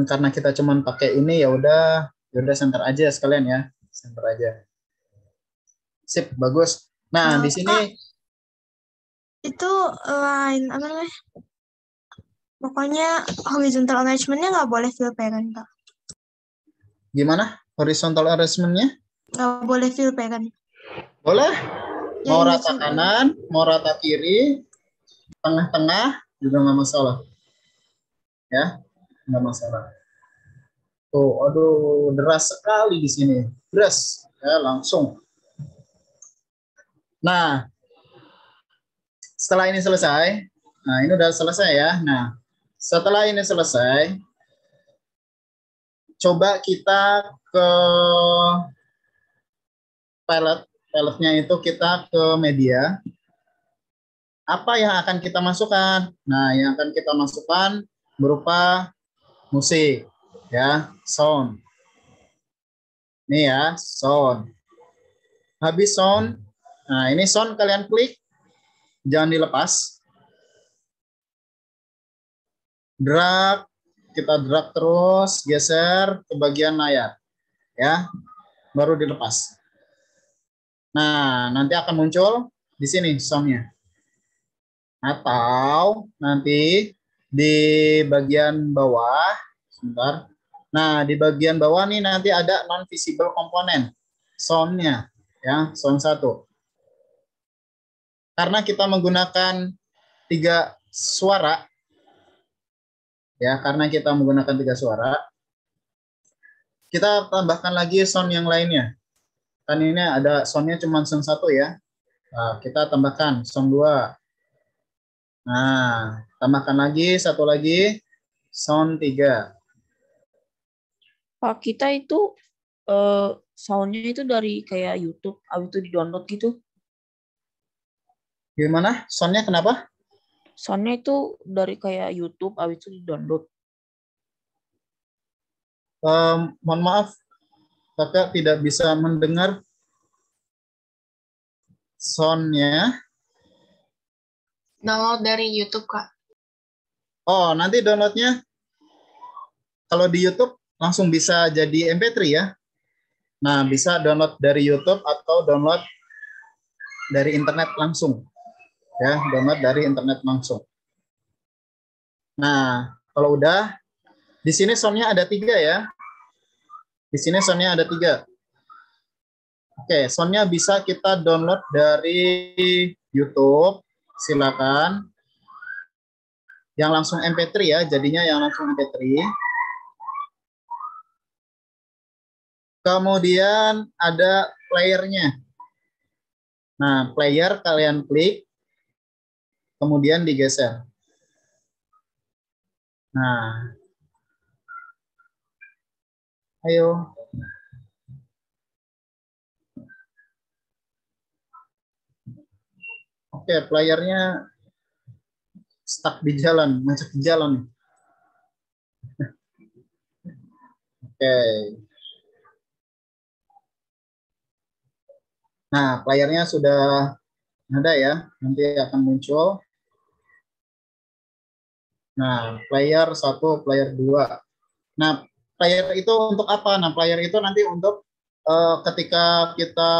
karena kita cuman pakai ini ya udah center aja sekalian ya. Center aja. Sip, bagus. Nah, di Kak, sini itu line apa namanya? Pokoknya horizontal arrangement-nya nggak boleh fill parent, Kak. gimana horizontal arrangement-nya? Nggak boleh fill parent. Boleh. Ya, Mau ini rata sih. kanan, mau rata kiri, tengah-tengah juga nggak masalah. Ya, nggak masalah. Tuh, aduh, deras sekali di sini. Deras, ya langsung. Nah, setelah ini selesai, nah ini udah selesai ya. Nah, setelah ini selesai, coba kita ke palette-nya itu kita ke media. Apa yang akan kita masukkan? Nah, yang akan kita masukkan berupa musik, ya, sound. Ini ya, sound. Habis sound, nah ini sound kalian klik, jangan dilepas. Drag, kita drag terus, geser ke bagian layar, ya, baru dilepas. Nah, nanti akan muncul di sini soundnya. Atau nanti di bagian bawah, sebentar. Nah, di bagian bawah nih nanti ada non-visible component, soundnya, ya, sound 1. Karena kita menggunakan 3 suara, ya, karena kita menggunakan 3 suara, kita tambahkan lagi sound yang lainnya. Kan ini ada soundnya cuma sound 1 ya. Nah, kita tambahkan sound 2. Nah, tambahkan lagi satu lagi sound 3. Pak, kita itu soundnya itu dari kayak YouTube, abis itu di-download gitu. Gimana? Soundnya kenapa? Soundnya itu dari kayak YouTube, abis itu di-download. Mohon maaf, kakak tidak bisa mendengar soundnya. Download dari YouTube, Kak. Oh, nanti downloadnya kalau di YouTube langsung bisa jadi MP3 ya. Nah, bisa download dari YouTube atau download dari internet langsung. Ya, download dari internet langsung. Nah, kalau udah, di sini soundnya ada 3 ya. Di sini soundnya ada 3. Oke, soundnya bisa kita download dari YouTube. Silakan. Yang langsung MP3 ya, jadinya yang langsung MP3. Kemudian ada playernya. Nah, player kalian klik, kemudian digeser. Nah, ayo. Oke, playernya stuck di jalan, macet di jalan. Oke. Nah, playernya sudah ada ya, nanti akan muncul. Nah, player 1, player 2. Nah, player itu untuk apa? Nah, player itu nanti untuk ketika kita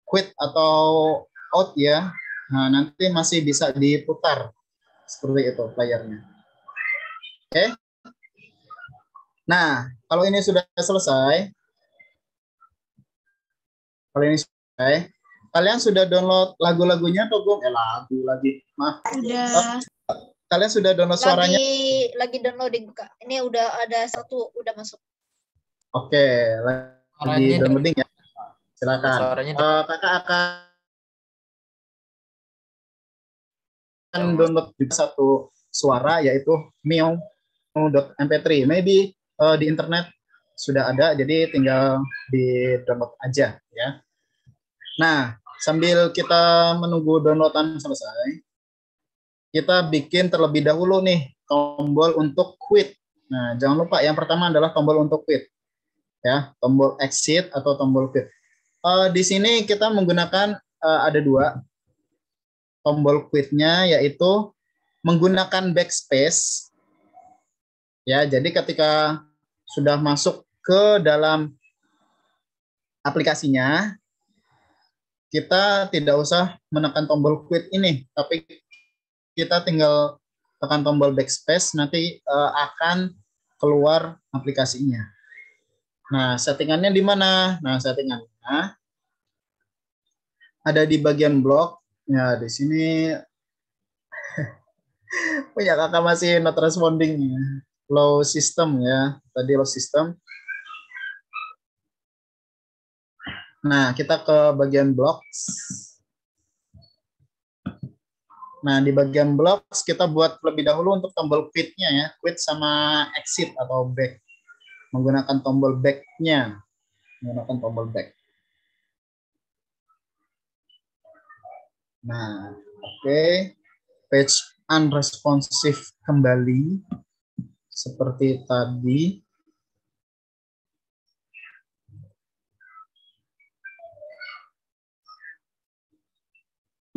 quit atau out ya, nah nanti masih bisa diputar seperti itu playernya. Oke. Nah, kalau ini sudah selesai, kalian sudah download lagu-lagunya atau belum? Lagu lagi, maaf. Udah. Kalian sudah download suaranya? Lagi downloading, Kak. Ini udah ada 1 udah masuk. Oke, lagi downloading ya. Silakan. Kakak akan download juga 1 suara yaitu meow.mp3. Maybe di internet sudah ada, jadi tinggal di download aja ya. Nah, sambil kita menunggu downloadan selesai, kita bikin terlebih dahulu nih tombol untuk quit. Nah, jangan lupa yang pertama adalah tombol untuk quit. ya, tombol exit atau tombol quit. Di sini kita menggunakan ada dua tombol quitnya, yaitu menggunakan backspace. Ya, jadi ketika sudah masuk ke dalam aplikasinya, kita tidak usah menekan tombol quit ini, tapi kita tinggal tekan tombol backspace, nanti akan keluar aplikasinya. Nah, settingannya di mana? Nah, settingannya ada di bagian blok. Ya, di sini punya kakak masih not responding. Low system ya, tadi low system. Nah, kita ke bagian blocks. Nah, di bagian blocks kita buat lebih dahulu untuk tombol quit-nya ya, quit sama exit atau back. Menggunakan tombol back-nya. Menggunakan tombol back. Nah, oke. Page unresponsive kembali seperti tadi.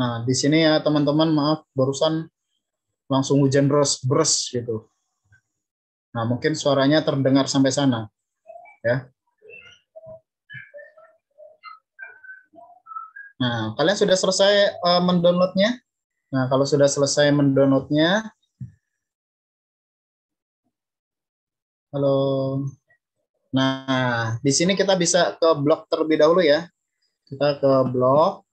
Nah, di sini ya teman-teman, maaf barusan langsung hujan deras gitu. Nah, mungkin suaranya terdengar sampai sana, ya. Nah, kalian sudah selesai mendownloadnya? Nah, kalau sudah selesai mendownloadnya, halo. Nah, di sini kita bisa ke blog terlebih dahulu ya. Kita ke blog.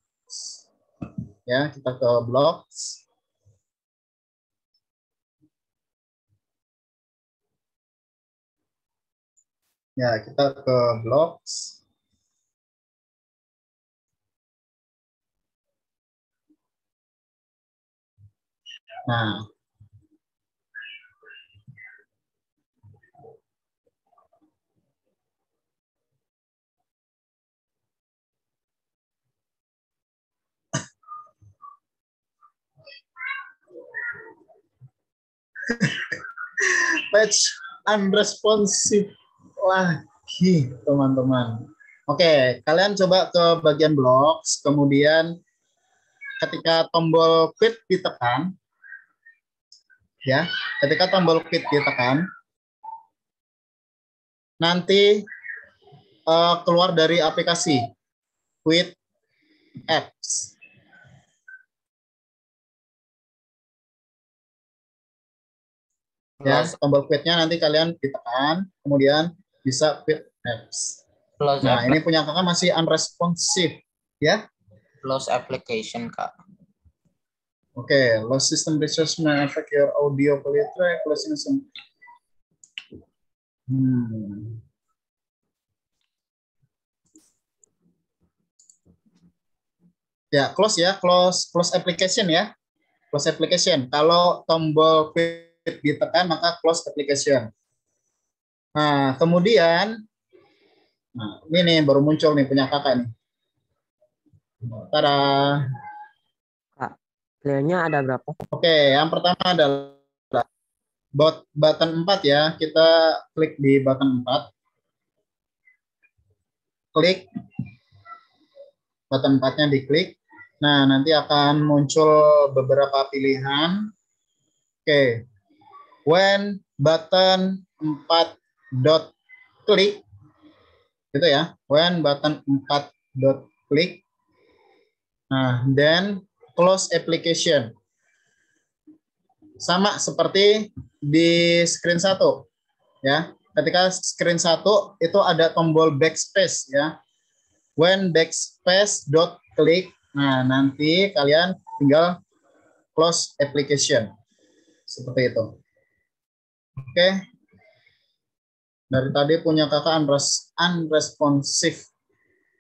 Ya, kita ke blocks. Ya, kita ke blocks. Nah, page unresponsive lagi, teman-teman. Oke, kalian coba ke bagian blocks, kemudian ketika tombol quit ditekan, ya, ketika tombol quit ditekan, nanti keluar dari aplikasi quit apps. Ya, tombol quit-nya nanti kalian ditekan, kemudian bisa quit apps. Nah, ini punya kakak masih unresponsive, ya. Close application, Kak. Oke, lost system resource may affect your audio quality, closing some. Ya, close ya, close application ya. Close application. Kalau tombol quit ditekan maka close application. Nah, kemudian ini nih baru muncul nih punya kakak nih. Tada. Kak, playernya ada berapa? Oke, yang pertama adalah button 4 ya. Kita klik di button 4. Klik. Button 4-nya diklik. Nah, nanti akan muncul beberapa pilihan. Oke. When button 4 dot klik, gitu ya. When button 4 dot klik, nah, then close application. Sama seperti di screen 1, ya. Ketika screen 1 itu ada tombol backspace, ya. When backspace dot klik, nah nanti kalian tinggal close application. Seperti itu. Oke. Dari tadi punya kakak unresponsive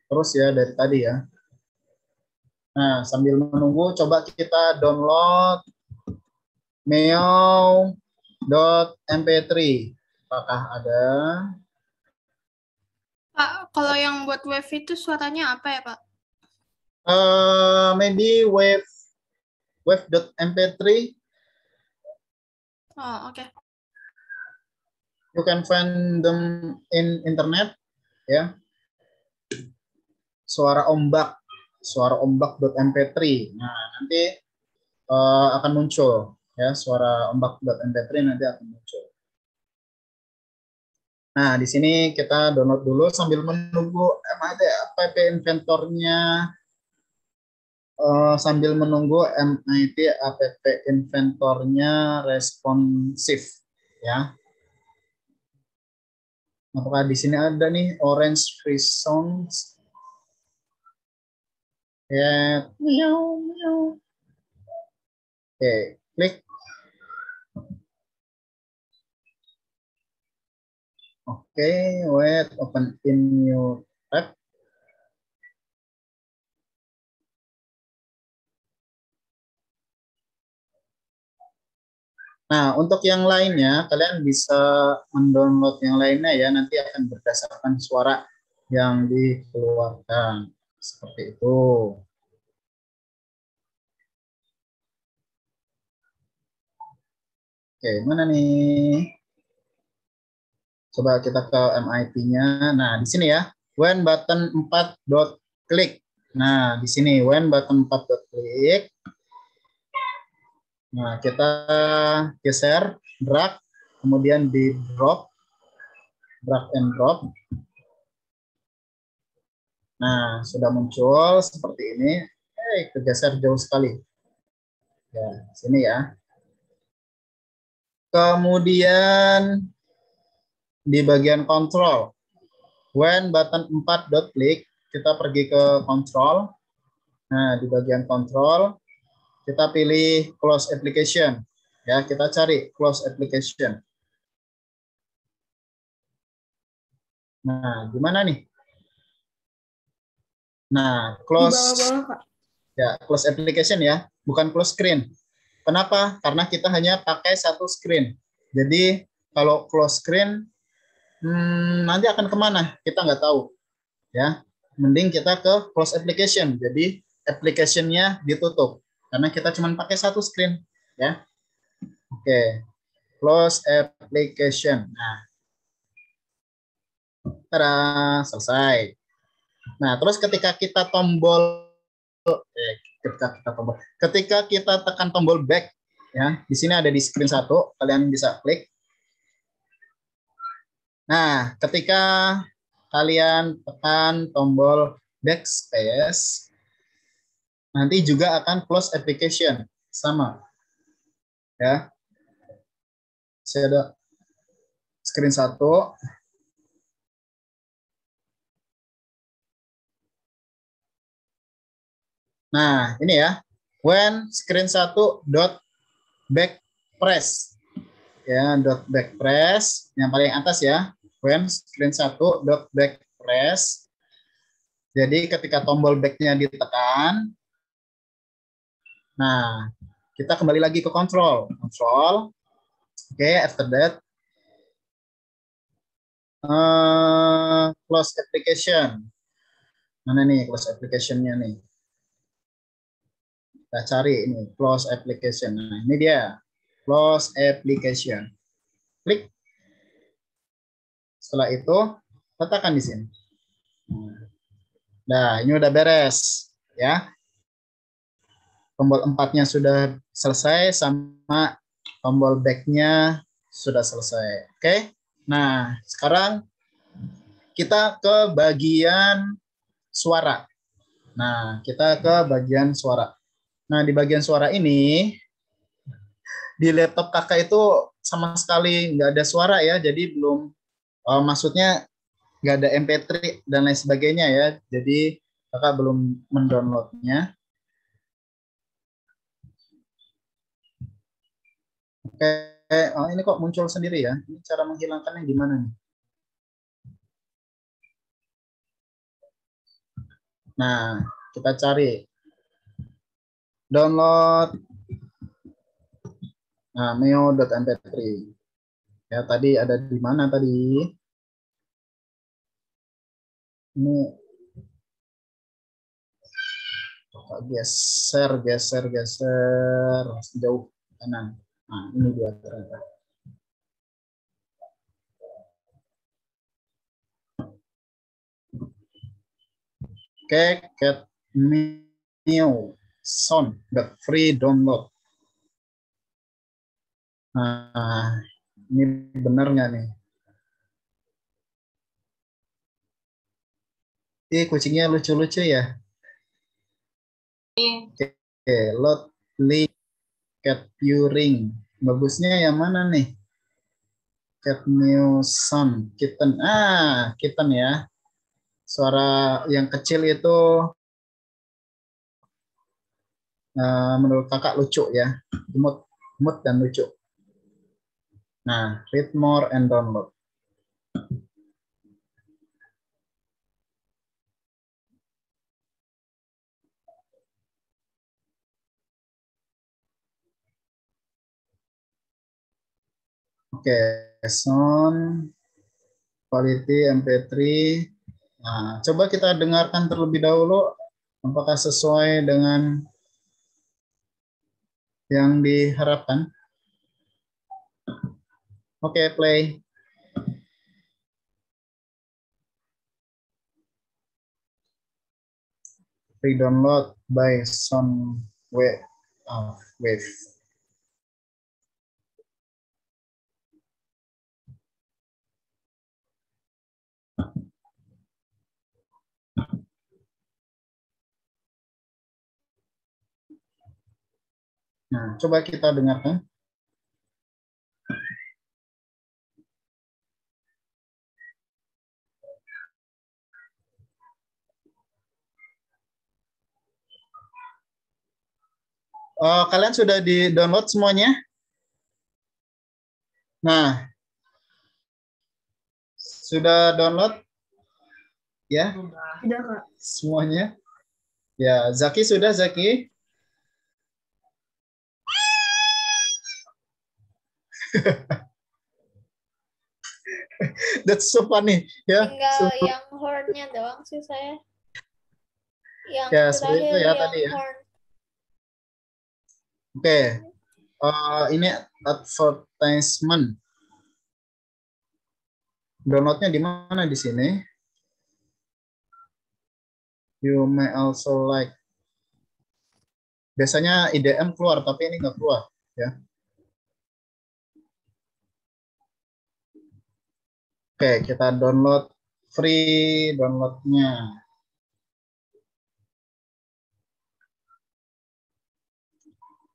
terus ya dari tadi ya. Nah, sambil menunggu coba kita download meow.mp3. Apakah ada? Pak, kalau yang buat wave itu suaranya apa ya, Pak? Maybe wave.mp3. Oh, oke. You can find them in internet. ya. Suara ombak.mp3. Nah, nanti akan muncul ya, suara ombak.mp3 nanti akan muncul. Nah, di sini kita download dulu sambil menunggu MIT app inventornya, sambil menunggu MIT app inventornya responsif ya. Apakah di sini ada nih orange free sounds? Ya, miau, miau. Oke, klik. Oke, wait, open in new tab. Nah, untuk yang lainnya, kalian bisa mendownload yang lainnya ya, nanti akan berdasarkan suara yang dikeluarkan. Seperti itu. Oke, mana nih? Coba kita ke MIT-nya. Nah, di sini ya, when button 4 dot klik. Nah, di sini when button 4 dot klik. Nah, kita geser, drag, kemudian di drop, drag and drop. Nah, sudah muncul seperti ini. Kegeser jauh sekali. Ya, sini ya. Kemudian di bagian control, when button 4 dot klik, kita pergi ke control. Nah, di bagian control, kita pilih close application. Ya, kita cari close application. Nah, gimana nih? Nah, close ya, close application ya, bukan close screen. Kenapa? Karena kita hanya pakai satu screen. Jadi kalau close screen nanti akan kemana? Kita nggak tahu. Ya, mending kita ke close application. Jadi application-nya ditutup karena kita cuma pakai satu screen. Ya, oke, close application. Nah, tada, selesai. Nah, terus ketika kita tekan tombol back, ya, di sini ada di screen 1, kalian bisa klik. Nah, ketika kalian tekan tombol backspace, nanti juga akan close application, sama. Ya. Saya ada screen 1. Nah, ini ya. When screen 1 dot back press. Ya, dot back press yang paling atas ya. When screen 1 dot back press. Jadi ketika tombol back-nya ditekan, nah, kita kembali lagi ke control. Control. Oke, after that close application. Mana nih close application-nya nih? Kita cari ini close application. Nah, ini dia close application. Klik. Setelah itu letakkan di sini. Nah, ini udah beres ya. Tombol 4-nya sudah selesai sama tombol back-nya sudah selesai. Oke. Nah, sekarang kita ke bagian suara. Nah, kita ke bagian suara. Nah, di bagian suara ini, di laptop kakak itu sama sekali nggak ada suara ya, jadi belum, maksudnya nggak ada MP3 dan lain sebagainya ya, jadi kakak belum mendownloadnya. Oke, oh, ini kok muncul sendiri ya, ini cara menghilangkannya gimana nih? Nah, kita cari download meo.mp3. Ya, tadi ada di mana tadi? Ini geser jauh kanan. Nah, ini dia ternyata. Oke, Cat Meow Sound, the free download. Nah, ini benar nggak nih? Kucingnya lucu-lucu ya. Oke, load link cat purring. Bagusnya yang mana nih? Cat Meow Sound, kitten. Kitten ya. Suara yang kecil itu menurut kakak lucu ya, imut dan lucu. Nah, read more and download. Oke, sound quality MP3. Nah, coba kita dengarkan terlebih dahulu apakah sesuai dengan yang diharapkan. Oke, play. Free download by Soundwave. Wave. Nah, coba kita dengarkan. Kalian sudah di-download semuanya? Nah, sudah download? Ya? Sudah, Kak. Semuanya? Ya, Zaki sudah, Zaki? That's so funny. Ya. Tinggal yang horn-nya doang sih saya. Yang Ya, seperti terakhir itu ya yang tadi ya. horn. Oke. Ini advertisement. Downloadnya di mana di sini? You may also like. Biasanya IDM keluar, tapi ini nggak keluar, ya. Oke, kita download free downloadnya.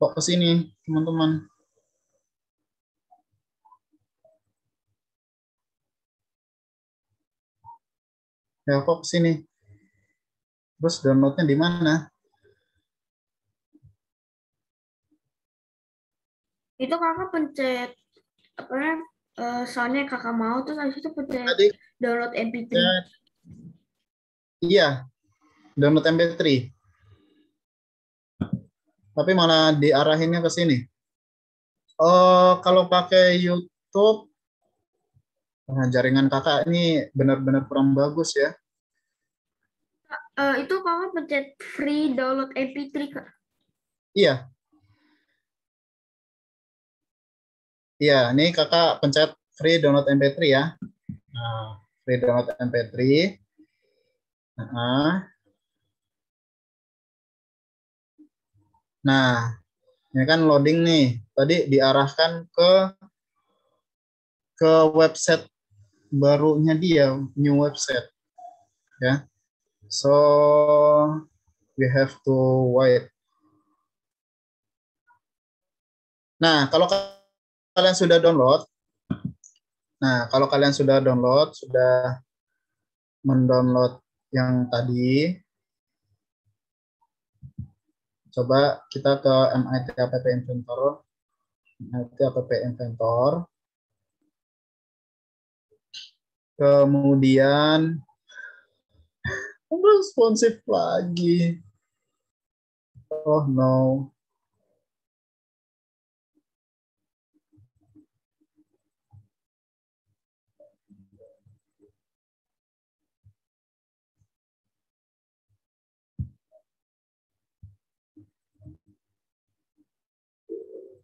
Kok ke sini, teman-teman? Ya, kok ke sini? Terus downloadnya di mana? Itu kakak pencet apa ya? Soalnya kakak mau terus habis itu pencet Tadi, download MP3. Iya, download MP3. Tapi malah diarahinnya ke sini. Kalau pakai YouTube, jaringan kakak ini benar-benar kurang bagus ya. Itu kakak pencet free download MP3, Kak. Iya. Iya, ini kakak pencet free download MP3 ya. Nah, free download MP3. Nah, ini kan loading nih. Tadi diarahkan ke website barunya dia, new website. Ya. So, we have to wait. Nah, kalau kalian sudah download, sudah mendownload yang tadi, coba kita ke MIT App Inventor, kemudian responsif lagi. Oh no.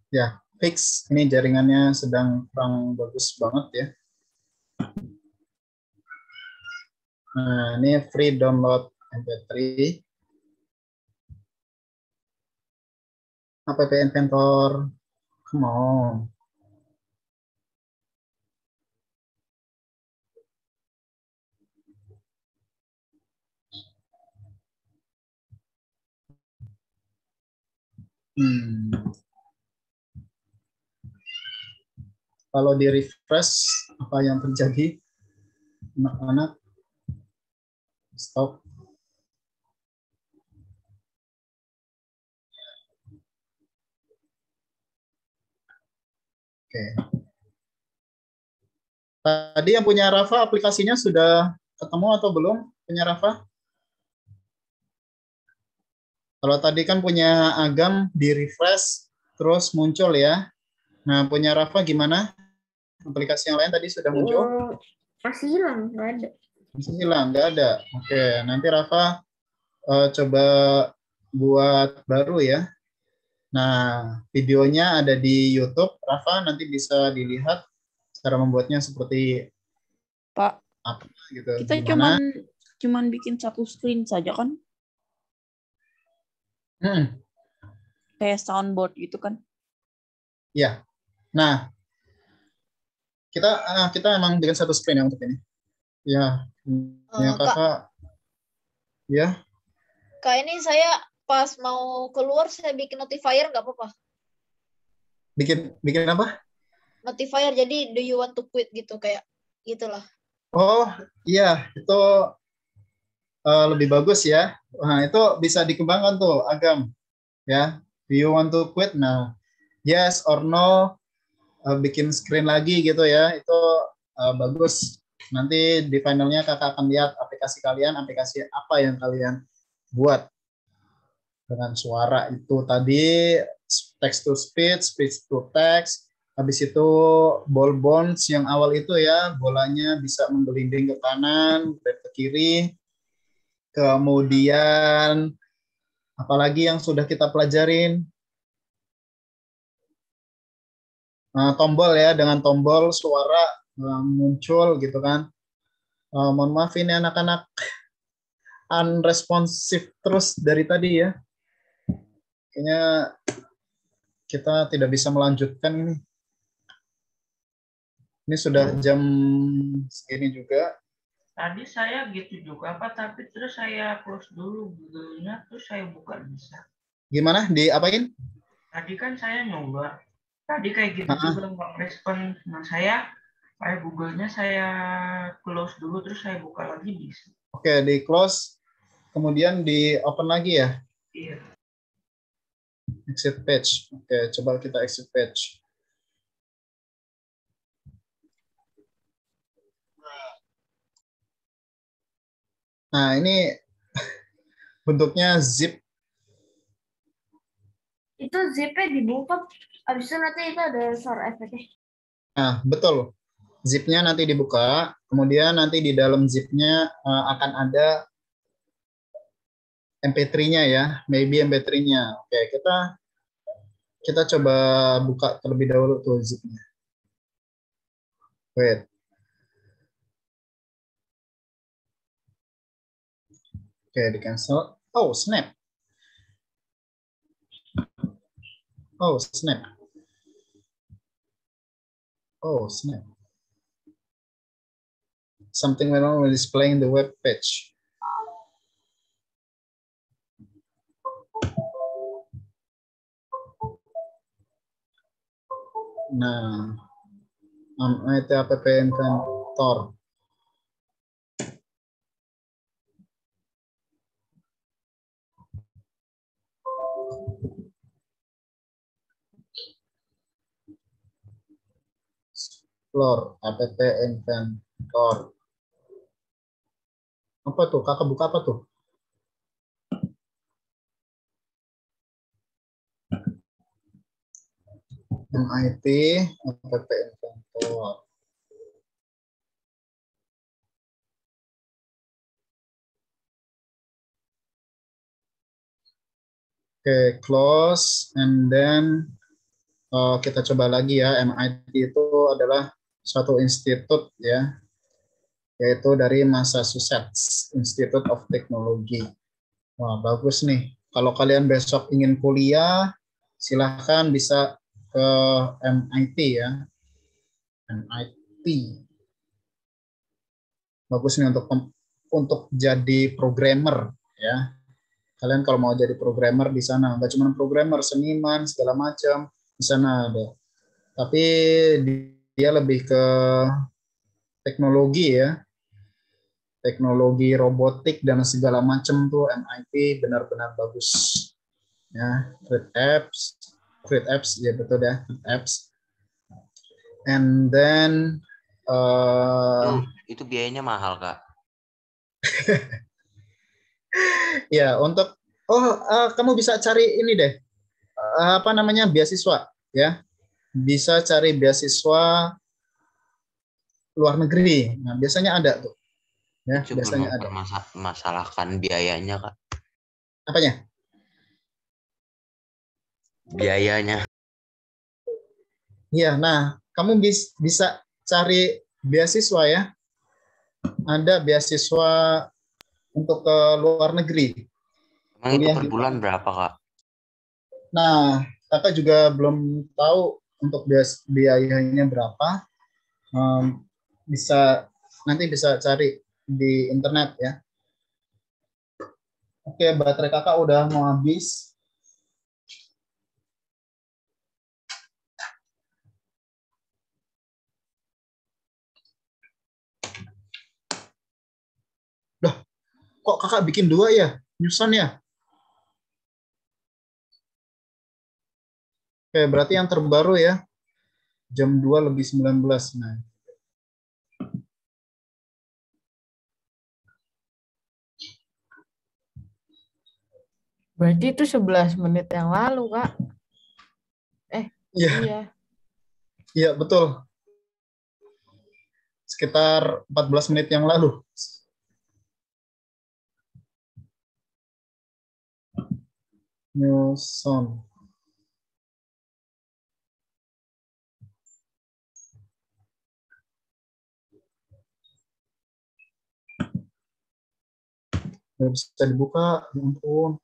Ya, fix. Ini jaringannya sedang kurang bagus banget ya. Nah, ini free download MP3, app inventor, come on. Kalau di refresh, apa yang terjadi? Anak-anak, stop. Oke. Tadi yang punya Rafa aplikasinya sudah ketemu atau belum? Punya Rafa? Kalau tadi kan punya Agam di refresh terus muncul ya. Nah, punya Rafa gimana? Aplikasi yang lain tadi sudah muncul? Masih hilang, nggak ada. Masih hilang, nggak ada. Oke, nanti Rafa coba buat baru ya. Nah, videonya ada di YouTube. Rafa nanti bisa dilihat cara membuatnya seperti Pak, apa gitu. kita Gimana? cuman bikin satu screen saja kan? Kayak soundboard gitu kan? Ya. Nah, kita emang bikin satu screen ya untuk ini. Ya, ya kakak. Ya. Kak, ini saya pas mau keluar saya bikin notifier nggak apa-apa? Bikin apa? Notifier, jadi do you want to quit gitu, kayak gitulah. Oh iya, itu lebih bagus ya. Nah, itu bisa dikembangkan tuh, Agam. Ya, do you want to quit? Nah, yes or no, bikin screen lagi gitu ya. Itu bagus. Nanti di finalnya kakak akan lihat aplikasi kalian, aplikasi apa yang kalian buat dengan suara itu tadi, text to speech, speech to text. Habis itu ball bounce yang awal itu ya, bolanya bisa menggelinding ke kanan, ke kiri. Kemudian apalagi yang sudah kita pelajarin? Tombol ya, dengan tombol suara muncul gitu kan. Mohon maaf ini anak-anak unresponsive terus dari tadi ya. Kayaknya kita tidak bisa melanjutkan ini. Ini sudah jam segini juga. Tadi saya gitu juga Pak, tapi terus saya close dulu Google-nya, terus saya buka bisa. Gimana? Diapain? Tadi kan saya nyoba. Tadi kayak gitu juga nggak respon. Nah saya kayak Google-nya saya close dulu, terus saya buka lagi bisa. Oke, di close, kemudian di open lagi ya? Iya. Exit page. Oke, coba kita exit page. Nah, ini bentuknya zip. Itu zip-nya dibuka, habis itu nanti itu ada suara efeknya. Nah, betul. Zip-nya nanti dibuka, kemudian nanti di dalam zip-nya akan ada MP3-nya ya, maybe MP3-nya. Oke, kita coba buka terlebih dahulu tuh zip-nya. Wait. Oke, di cancel. Oh, snap. Oh, snap. Oh, snap. Something went wrong with displaying the web page. Nah, itu app inventor. Explore app inventor. Apa tuh? Kakak buka apa tuh? MIT app inventor. Oke, close and then kita coba lagi ya. MIT itu adalah suatu institut ya. yaitu dari Massachusetts Institute of Technology. Wah, bagus nih. Kalau kalian besok ingin kuliah, silahkan bisa ke MIT ya. MIT. Bagus nih untuk jadi programmer ya. Kalian kalau mau jadi programmer di sana, nggak cuma programmer, seniman segala macam di sana ada. Tapi dia lebih ke teknologi ya. Teknologi robotik dan segala macam tuh MIT benar-benar bagus. Ya, Create Apps ya betul ya, Create Apps. And then Itu biayanya mahal, Kak. ya untuk kamu bisa cari ini deh. Apa namanya? Beasiswa ya. Bisa cari beasiswa luar negeri. Nah, biasanya ada tuh. Ya, Itu biasanya ada. masalahkan biayanya, Kak. Apanya? Biayanya. Iya, nah, kamu bisa cari beasiswa ya. Ada beasiswa untuk ke luar negeri. Emang itu per bulan berapa, Kak? Nah, kakak juga belum tahu untuk biayanya berapa. Nanti bisa cari di internet ya. Oke, baterai kakak udah mau habis. Kok kakak bikin 2 ya? Nyusun ya? Oke, berarti yang terbaru ya. Jam 2 lebih 19. Nah. Berarti itu 11 menit yang lalu, Kak. Iya. Iya, betul. Sekitar 14 menit yang lalu. Nyusun. Nggak bisa dibuka, ya ampun.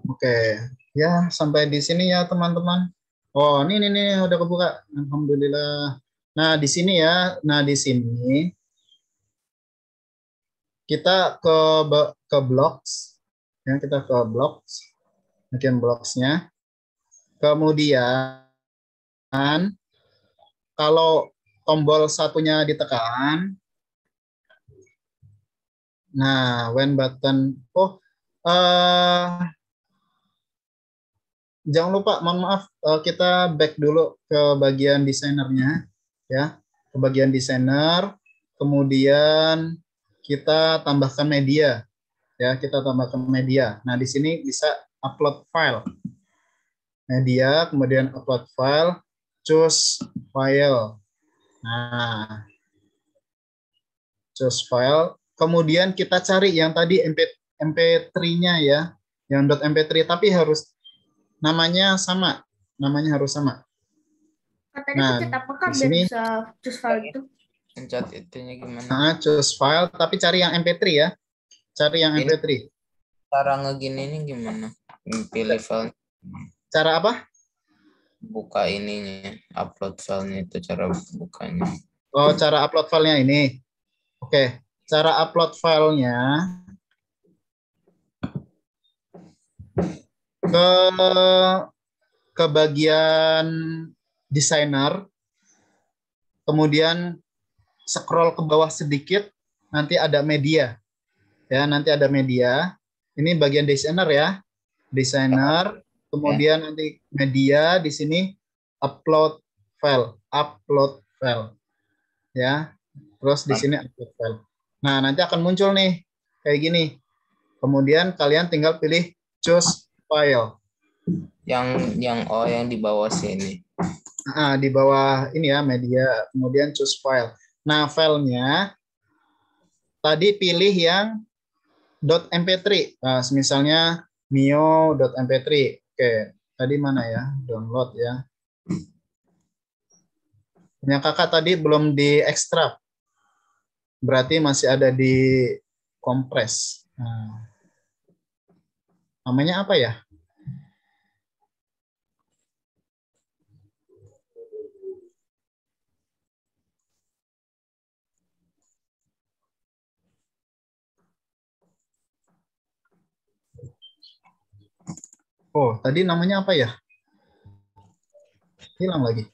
Oke, ya sampai di sini ya teman-teman. Oh, ini udah kebuka. Alhamdulillah. Nah, di sini ya. Nah, di sini kita ke blocks. Ya, kita ke blocks. Bagian blocks-nya. Kemudian kalau tombol satunya ditekan, nah, when button, jangan lupa, mohon maaf, kita back dulu ke bagian desainernya, ya, ke bagian desainer, kemudian kita tambahkan media, ya, kita tambahkan media. Nah, di sini bisa upload file, media, kemudian upload file, choose file. Nah, choose file, kemudian kita cari yang tadi MP3-nya ya, yang .mp3, tapi harus namanya sama, namanya harus sama. Tadi Nah, pencet apa Kak di biar sini bisa choose file itu? Pencet itunya gimana? choose file, tapi cari yang MP3 ya, cari yang MP3. Cara ngegininya gimana? Pilih file. Cara apa? Buka ininya, upload filenya itu cara bukanya. Oh, cara upload filenya ini. Oke, cara upload filenya ke bagian desainer, kemudian scroll ke bawah sedikit, nanti ada media, ya, nanti ada media. Ini bagian desainer ya, desainer, kemudian nanti media di sini upload file, ya, terus di sini upload file. Nah, nanti akan muncul nih kayak gini. Kemudian kalian tinggal pilih choose file. Yang di bawah sini. Nah, di bawah ini ya, media, kemudian choose file. Nah, filenya tadi pilih yang .mp3. Nah, misalnya mio.mp3. Oke, tadi mana ya? Download ya. Yang kakak tadi belum diekstrak. Berarti masih ada di kompres. Nah, namanya apa ya? Oh, tadi namanya apa ya? Hilang lagi.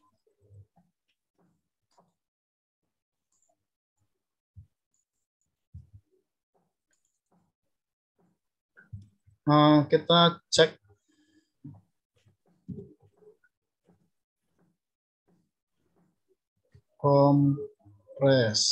Kita cek kompres.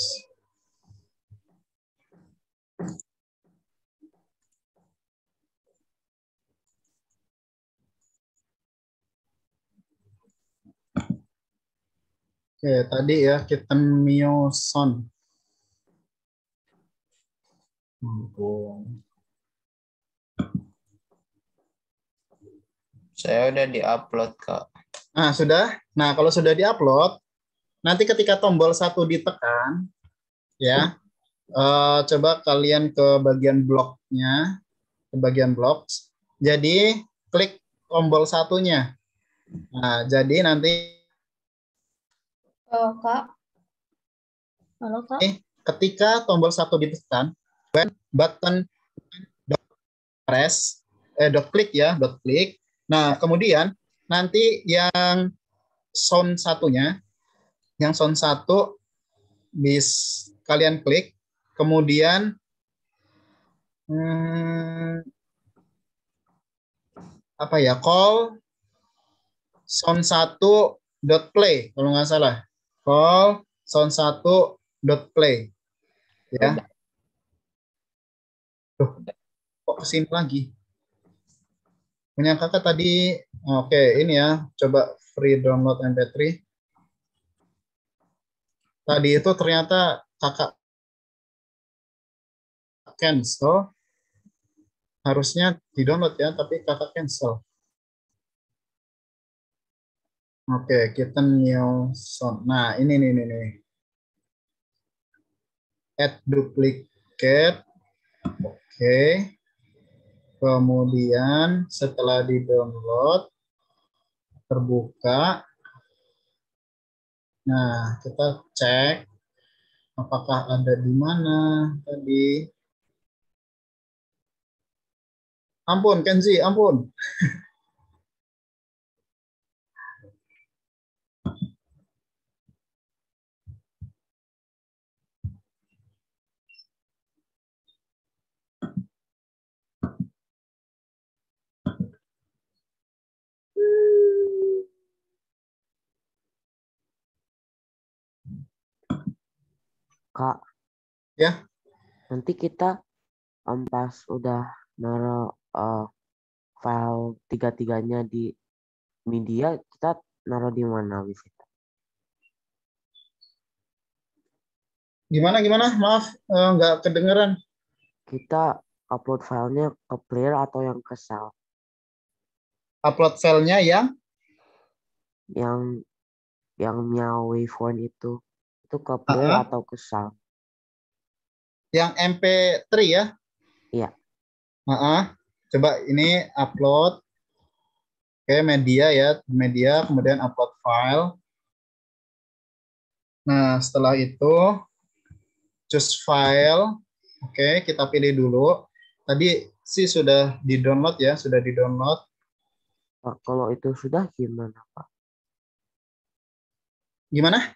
Oke, tadi ya kita mioson. Saya udah di-upload, Kak. Nah, sudah. Nah, kalau sudah di-upload, nanti ketika tombol 1 ditekan, ya, coba kalian ke bagian bloknya, ke bagian blocks. Jadi, klik tombol 1-nya. Nah, jadi nanti Kak. Halo, Kak. ketika tombol 1 ditekan, when button press, dot klik ya, dot klik. Nah, kemudian nanti yang sound satunya, yang sound 1 kalian klik, kemudian apa ya, call sound 1 dot play kalau nggak salah, call sound 1 dot play ya. Kok kesini lagi punya kakak tadi? Oke, ini ya, coba free download MP3 tadi itu ternyata kakak cancel, harusnya di download ya, tapi kakak cancel. Oke, kita new sound. Nah, ini nih. Add duplicate. Oke. Kemudian setelah di-download, terbuka. Nah, kita cek apakah ada di mana tadi. Ampun, Kenzi, ampun. Kak, ya, nanti kita pas udah naruh file tiga-tiganya di media, kita naruh di mana bisa? Gimana? Maaf, nggak kedengeran. Kita upload filenya ke player atau yang ke sal? Upload filenya yang Meow Waveform itu ke player atau ke sal? Yang MP3 ya? Iya. Coba ini upload ke media ya, media, kemudian upload file. Nah, setelah itu choose file. Oke, kita pilih dulu. Tadi sih sudah di-download ya, sudah di-download. Pak, kalau itu sudah gimana, Pak? Gimana?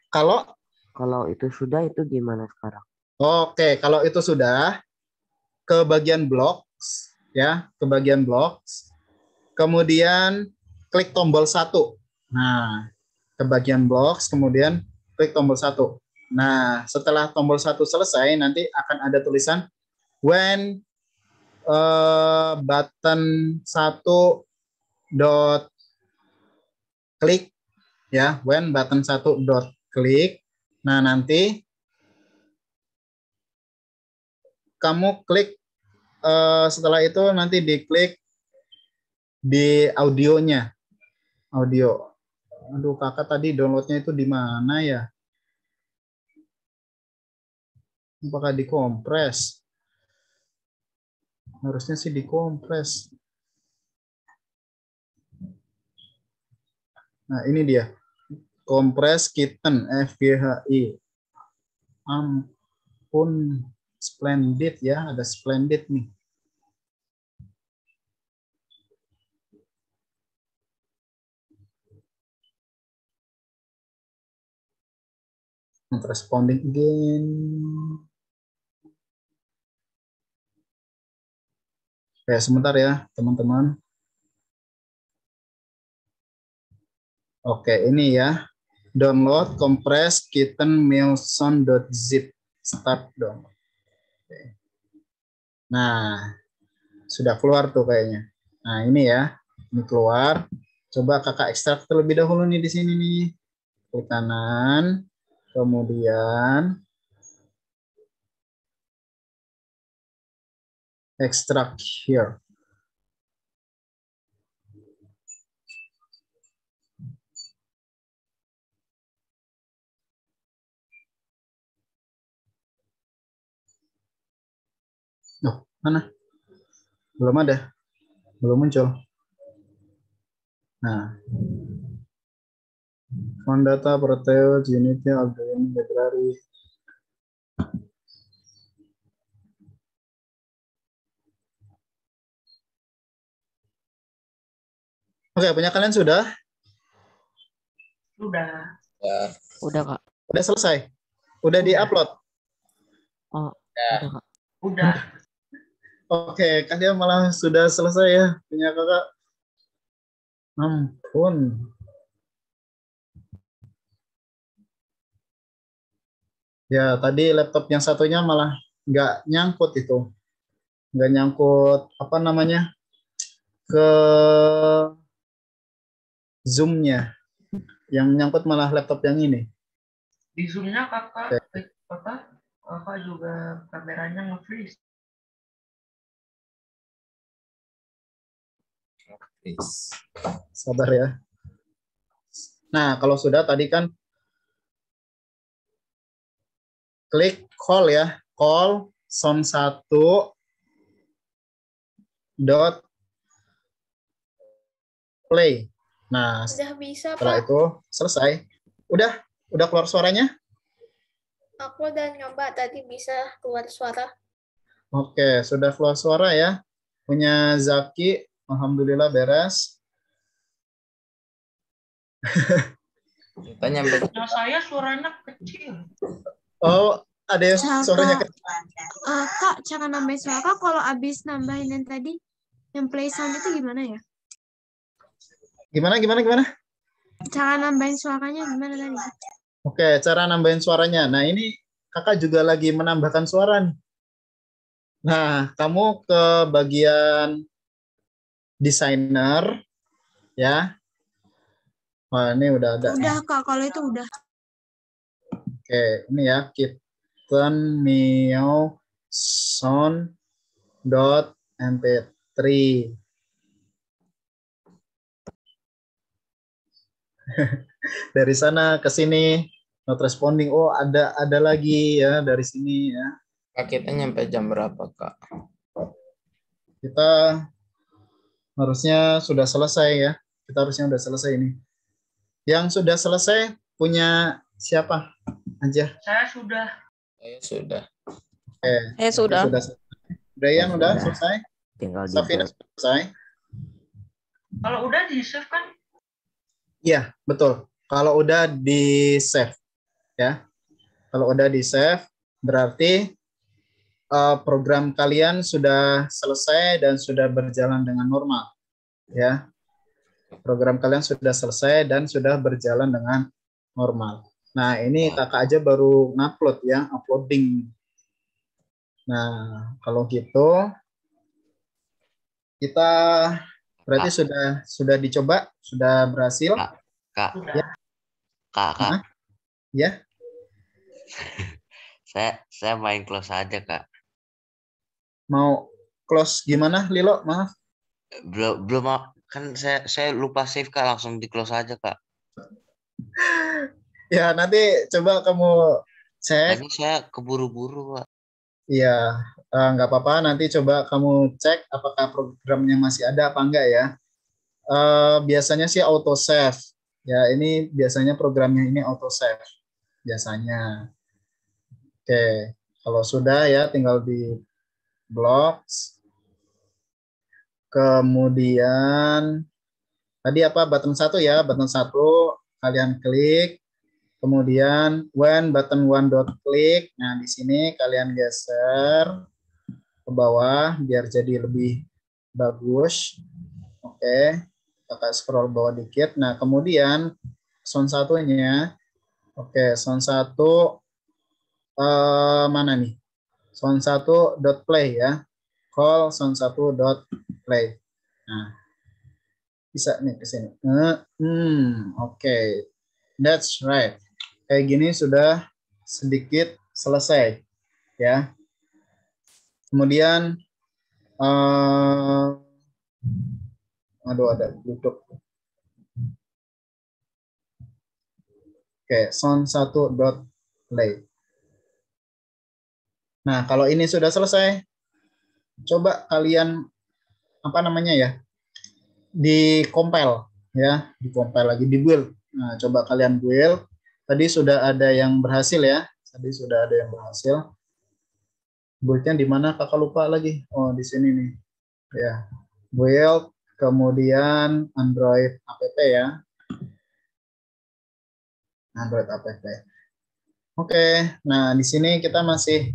Kalau itu sudah, itu gimana sekarang? Oke, kalau itu sudah, ke bagian blocks ya, ke bagian blocks. Kemudian klik tombol 1. Nah, ke bagian blocks, kemudian klik tombol 1. Nah, setelah tombol 1 selesai, nanti akan ada tulisan when button 1 dot klik ya, when button 1 dot klik. Nah, nanti kamu klik, setelah itu nanti diklik di audionya. Audio. Aduh, kakak tadi downloadnya itu di mana ya? Apakah dikompres? Harusnya sih dikompres. Nah, ini dia. Kompres kitten, FGHI. Ampun, splendid ya, ada splendid nih. Not responding again. Oke, sebentar ya, teman-teman. Oke, ini ya. Download compress kitten milson.zip. Start dong. Oke. Nah, sudah keluar tuh kayaknya. Nah, ini ya. Ini keluar. Coba kakak ekstrak terlebih dahulu nih di sini nih. Klik kanan. Kemudian extract here. Oh, mana? Belum ada. Belum muncul. Nah. Font data Proteus Unity of the library. Oke, punya kalian sudah? Sudah. Ya. Udah, Kak. Udah selesai? Udah di-upload? Oh, Ya. udah, Kak. Udah. Oke, kalian malah sudah selesai ya punya kakak. Ampun. Ya, tadi laptop yang satunya malah nggak nyangkut itu. Nggak nyangkut, apa namanya, ke Zoom-nya. Yang nyangkut malah laptop yang ini. Di Zoom-nya kakak juga kameranya nge-freeze. Sabar ya. Nah, kalau sudah tadi kan klik call ya. Call sound1 dot play. Nah, Udah bisa, setelah Pak. itu selesai. Udah keluar suaranya? Aku udah nyoba tadi bisa keluar suara. Oke, sudah keluar suara ya. Punya Zaki, alhamdulillah beres. Kita nyampe. Nah, saya suaranya kecil. Oh, ada yang suaranya kecil. Kak, cara nambahin suara Kak, kalau abis nambahin yang tadi, yang play sound itu gimana ya? Gimana? Cara nambahin suaranya gimana tadi? Oke, cara nambahin suaranya. Nah, ini kakak juga lagi menambahkan suara nih. Nah, kamu ke bagian designer, ya. Wah, ini udah ada. Udah Kak, kalau itu udah. Oke, ini ya, kitten meow sound dot mp3. Dari sana ke sini not responding. Oh, ada lagi ya dari sini ya. Kak, kita nyampe jam berapa, Kak? Kita harusnya sudah selesai ya. Kita harusnya sudah selesai ini. Yang sudah selesai punya siapa aja? Saya sudah. Saya sudah. Oke. Saya sudah. Brian udah selesai? Tinggal di Safina selesai? Kalau udah di-save kan? Iya, betul. Kalau udah di-save ya. Kalau udah di-save berarti program kalian sudah selesai dan sudah berjalan dengan normal. Ya. Program kalian sudah selesai dan sudah berjalan dengan normal. Nah, ini kakak aja baru ngupload ya, uploading. Nah, kalau gitu kita berarti sudah dicoba, sudah berhasil. Kak. Ya. Kak. Ya. Saya main close aja, Kak. Mau close gimana, Lilo? Maaf. Belum kan saya lupa save, Kak, langsung di close aja, Kak. Ya, nanti coba kamu cek. Ini saya keburu-buru, Pak. Iya, nggak apa-apa. Nanti coba kamu cek apakah programnya masih ada apa enggak ya. Biasanya sih auto save. Ya, ini biasanya programnya ini auto save. Biasanya. Oke, kalau sudah ya tinggal di blocks. Kemudian tadi apa button 1 ya, button 1 kalian klik. Kemudian when button 1 dot click. Nah, di sini kalian geser ke bawah biar jadi lebih bagus. Oke, kakak scroll bawah dikit. Nah, kemudian sound satunya, oke, sound 1 mana nih? Sound 1 dot play ya. Call sound 1 dot play. Nah, bisa nih ke sini. Oke. That's right. Kayak gini sudah sedikit selesai ya. Kemudian aduh ada duduk. Oke, sound 1 dot play. Nah, kalau ini sudah selesai, coba kalian apa namanya ya? Di compile ya, di compile lagi di build. Nah, coba kalian build. Tadi sudah ada yang berhasil ya. Tadi sudah ada yang berhasil. Build-nya di mana kakak lupa lagi. Oh, di sini nih. Ya. Build kemudian Android app ya. Android app. Oke, nah di sini kita masih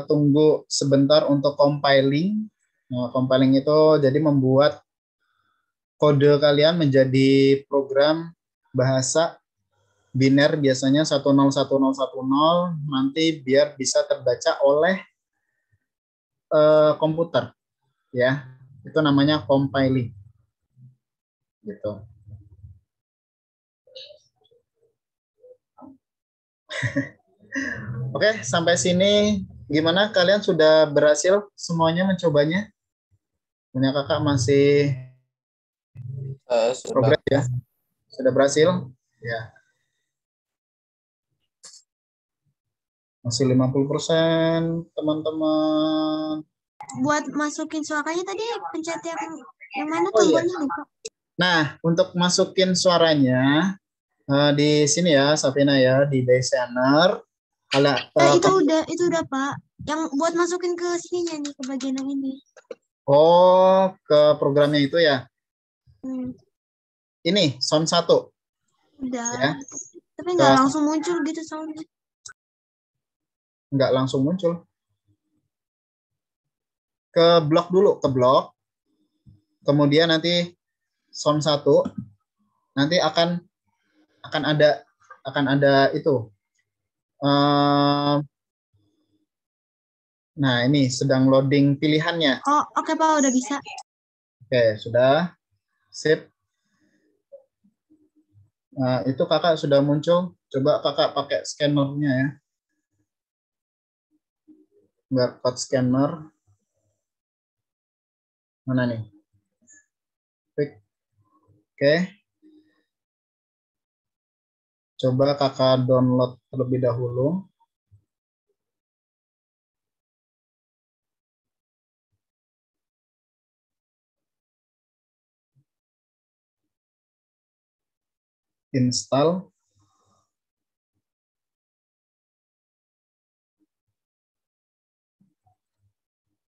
tunggu sebentar untuk compiling. Nah, compiling itu jadi membuat kode kalian menjadi program bahasa biner biasanya 101010 nanti biar bisa terbaca oleh komputer ya. Itu namanya compiling. Gitu. Oke, sampai sini gimana kalian sudah berhasil semuanya mencobanya? Punya kakak masih progres ya? Sudah berhasil? Ya. Masih 50% teman-teman. Buat masukin suaranya tadi pencet yang mana Oh, iya. tombolnya lupa. Nah, untuk masukin suaranya di sini ya, Safina ya, di designer. Itu udah Pak. Yang buat masukin ke sininya nih, ke bagian yang ini. Oh, ke programnya itu ya. Ini sound 1. Udah. Ya. Tapi nggak langsung muncul gitu soundnya. Nggak langsung muncul. Ke blok dulu, ke blok. Kemudian nanti sound 1 nanti akan ada itu. Nah, ini sedang loading pilihannya. Oh, oke Pak, udah bisa. Oke, sudah. Sip. Nah, itu kakak sudah muncul. Coba kakak pakai scannernya ya. Barcode scanner. Mana nih? Klik. Oke. Coba kakak download terlebih dahulu. Install.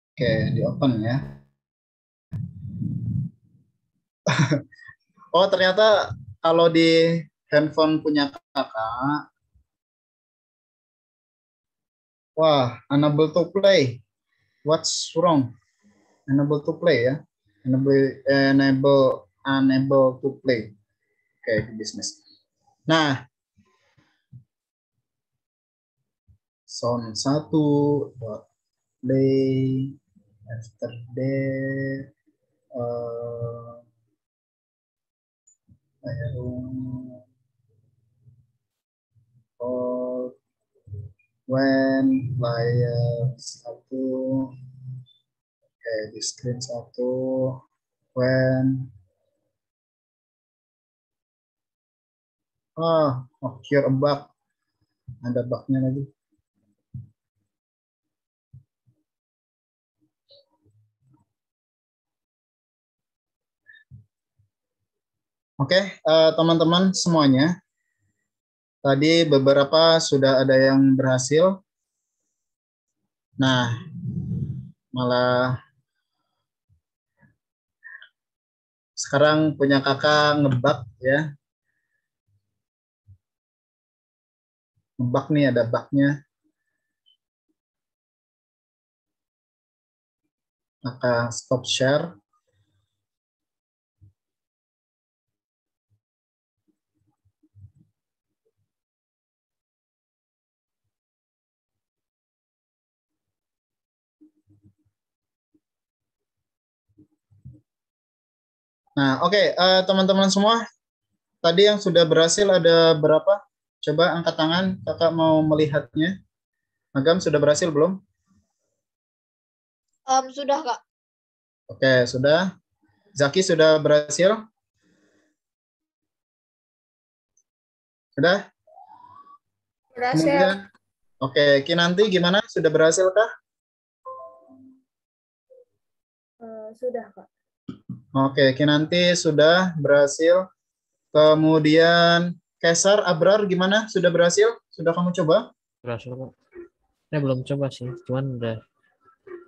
Oke, di open ya. Oh, ternyata kalau di handphone punya kakak, wah, unable to play. What's wrong? Unable to play ya. Unable to play. Oke, di bisnis. Nah, sound 1 play after that when player 1 di screen 1 when occur a bug, ada bugnya lagi. Oke, teman-teman semuanya. Tadi beberapa sudah ada yang berhasil. Nah, malah sekarang punya kakak ngebug ya. Ngebug nih, ada bugnya. Kakak stop share. Nah, oke, teman-teman semua, tadi yang sudah berhasil ada berapa? Coba angkat tangan, kakak mau melihatnya. Agam sudah berhasil belum? Sudah, Kak. Oke, sudah. Zaki sudah berhasil? Sudah? Berhasil. Kemudian, oke, Kinanti gimana? Sudah berhasil kah? Sudah, Kak. Oke, Kinanti sudah berhasil. Kemudian Kaisar, Abrar gimana? Sudah berhasil? Sudah kamu coba? Berhasil kok. Saya belum coba sih, cuman udah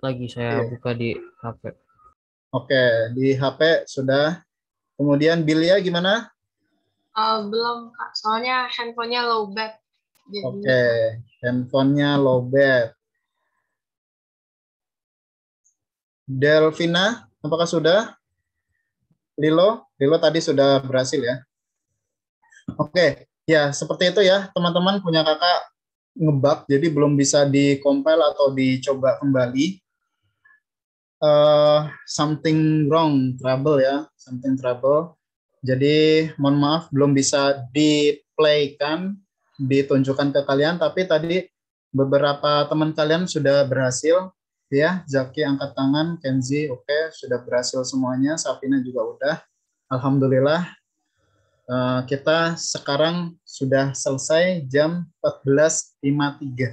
lagi saya buka di HP. Oke, di HP sudah. Kemudian Bilya gimana? Belum, Kak. Soalnya handphonenya low bat. Jadi... Oke, handphonenya lowbat. Delvina, apakah sudah? Lilo tadi sudah berhasil ya. Oke, ya seperti itu ya teman-teman, punya kakak ngebug, jadi belum bisa di-compile atau dicoba kembali. Something wrong, trouble ya, something trouble. Jadi mohon maaf belum bisa di-playkan, ditunjukkan ke kalian, tapi tadi beberapa teman kalian sudah berhasil ya. Zaki angkat tangan, Kenzi oke, sudah berhasil semuanya, Safina juga udah. Alhamdulillah. Kita sekarang sudah selesai jam 14.53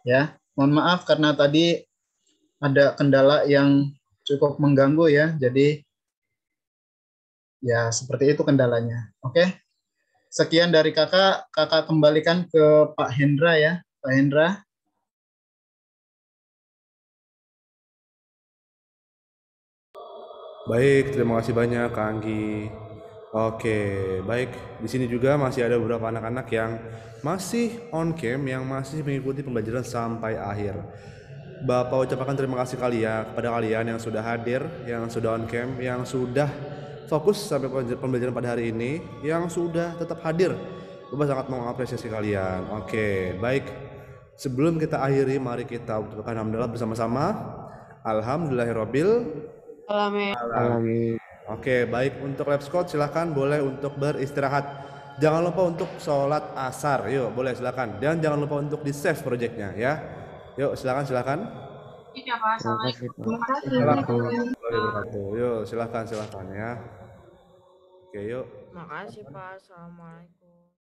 ya. Mohon maaf karena tadi ada kendala yang cukup mengganggu ya. Jadi ya seperti itu kendalanya. Oke. Sekian dari kakak kembalikan ke Pak Hendra ya. Pak Hendra. Baik, terima kasih banyak Kak Anggi. Oke, baik. Di sini juga masih ada beberapa anak-anak yang masih on cam, yang masih mengikuti pembelajaran sampai akhir. Bapak ucapkan terima kasih kepada kalian yang sudah hadir, yang sudah on cam, yang sudah fokus sampai pembelajaran pada hari ini, yang sudah tetap hadir. Bapak sangat mengapresiasi kalian. Oke, baik. Sebelum kita akhiri, mari kita ucapkan hamdalah bersama-sama. Alhamdulillahirabbil alamin. Oke, baik, untuk lab squad silakan boleh untuk beristirahat. Jangan lupa untuk sholat asar. Yuk, boleh silakan. Dan jangan lupa untuk di save projectnya ya. Yuk, silakan. Iya, Pak. Assalamualaikum. Yuk, silakan ya. Oke, yuk. Makasih Pak. Assalamualaikum.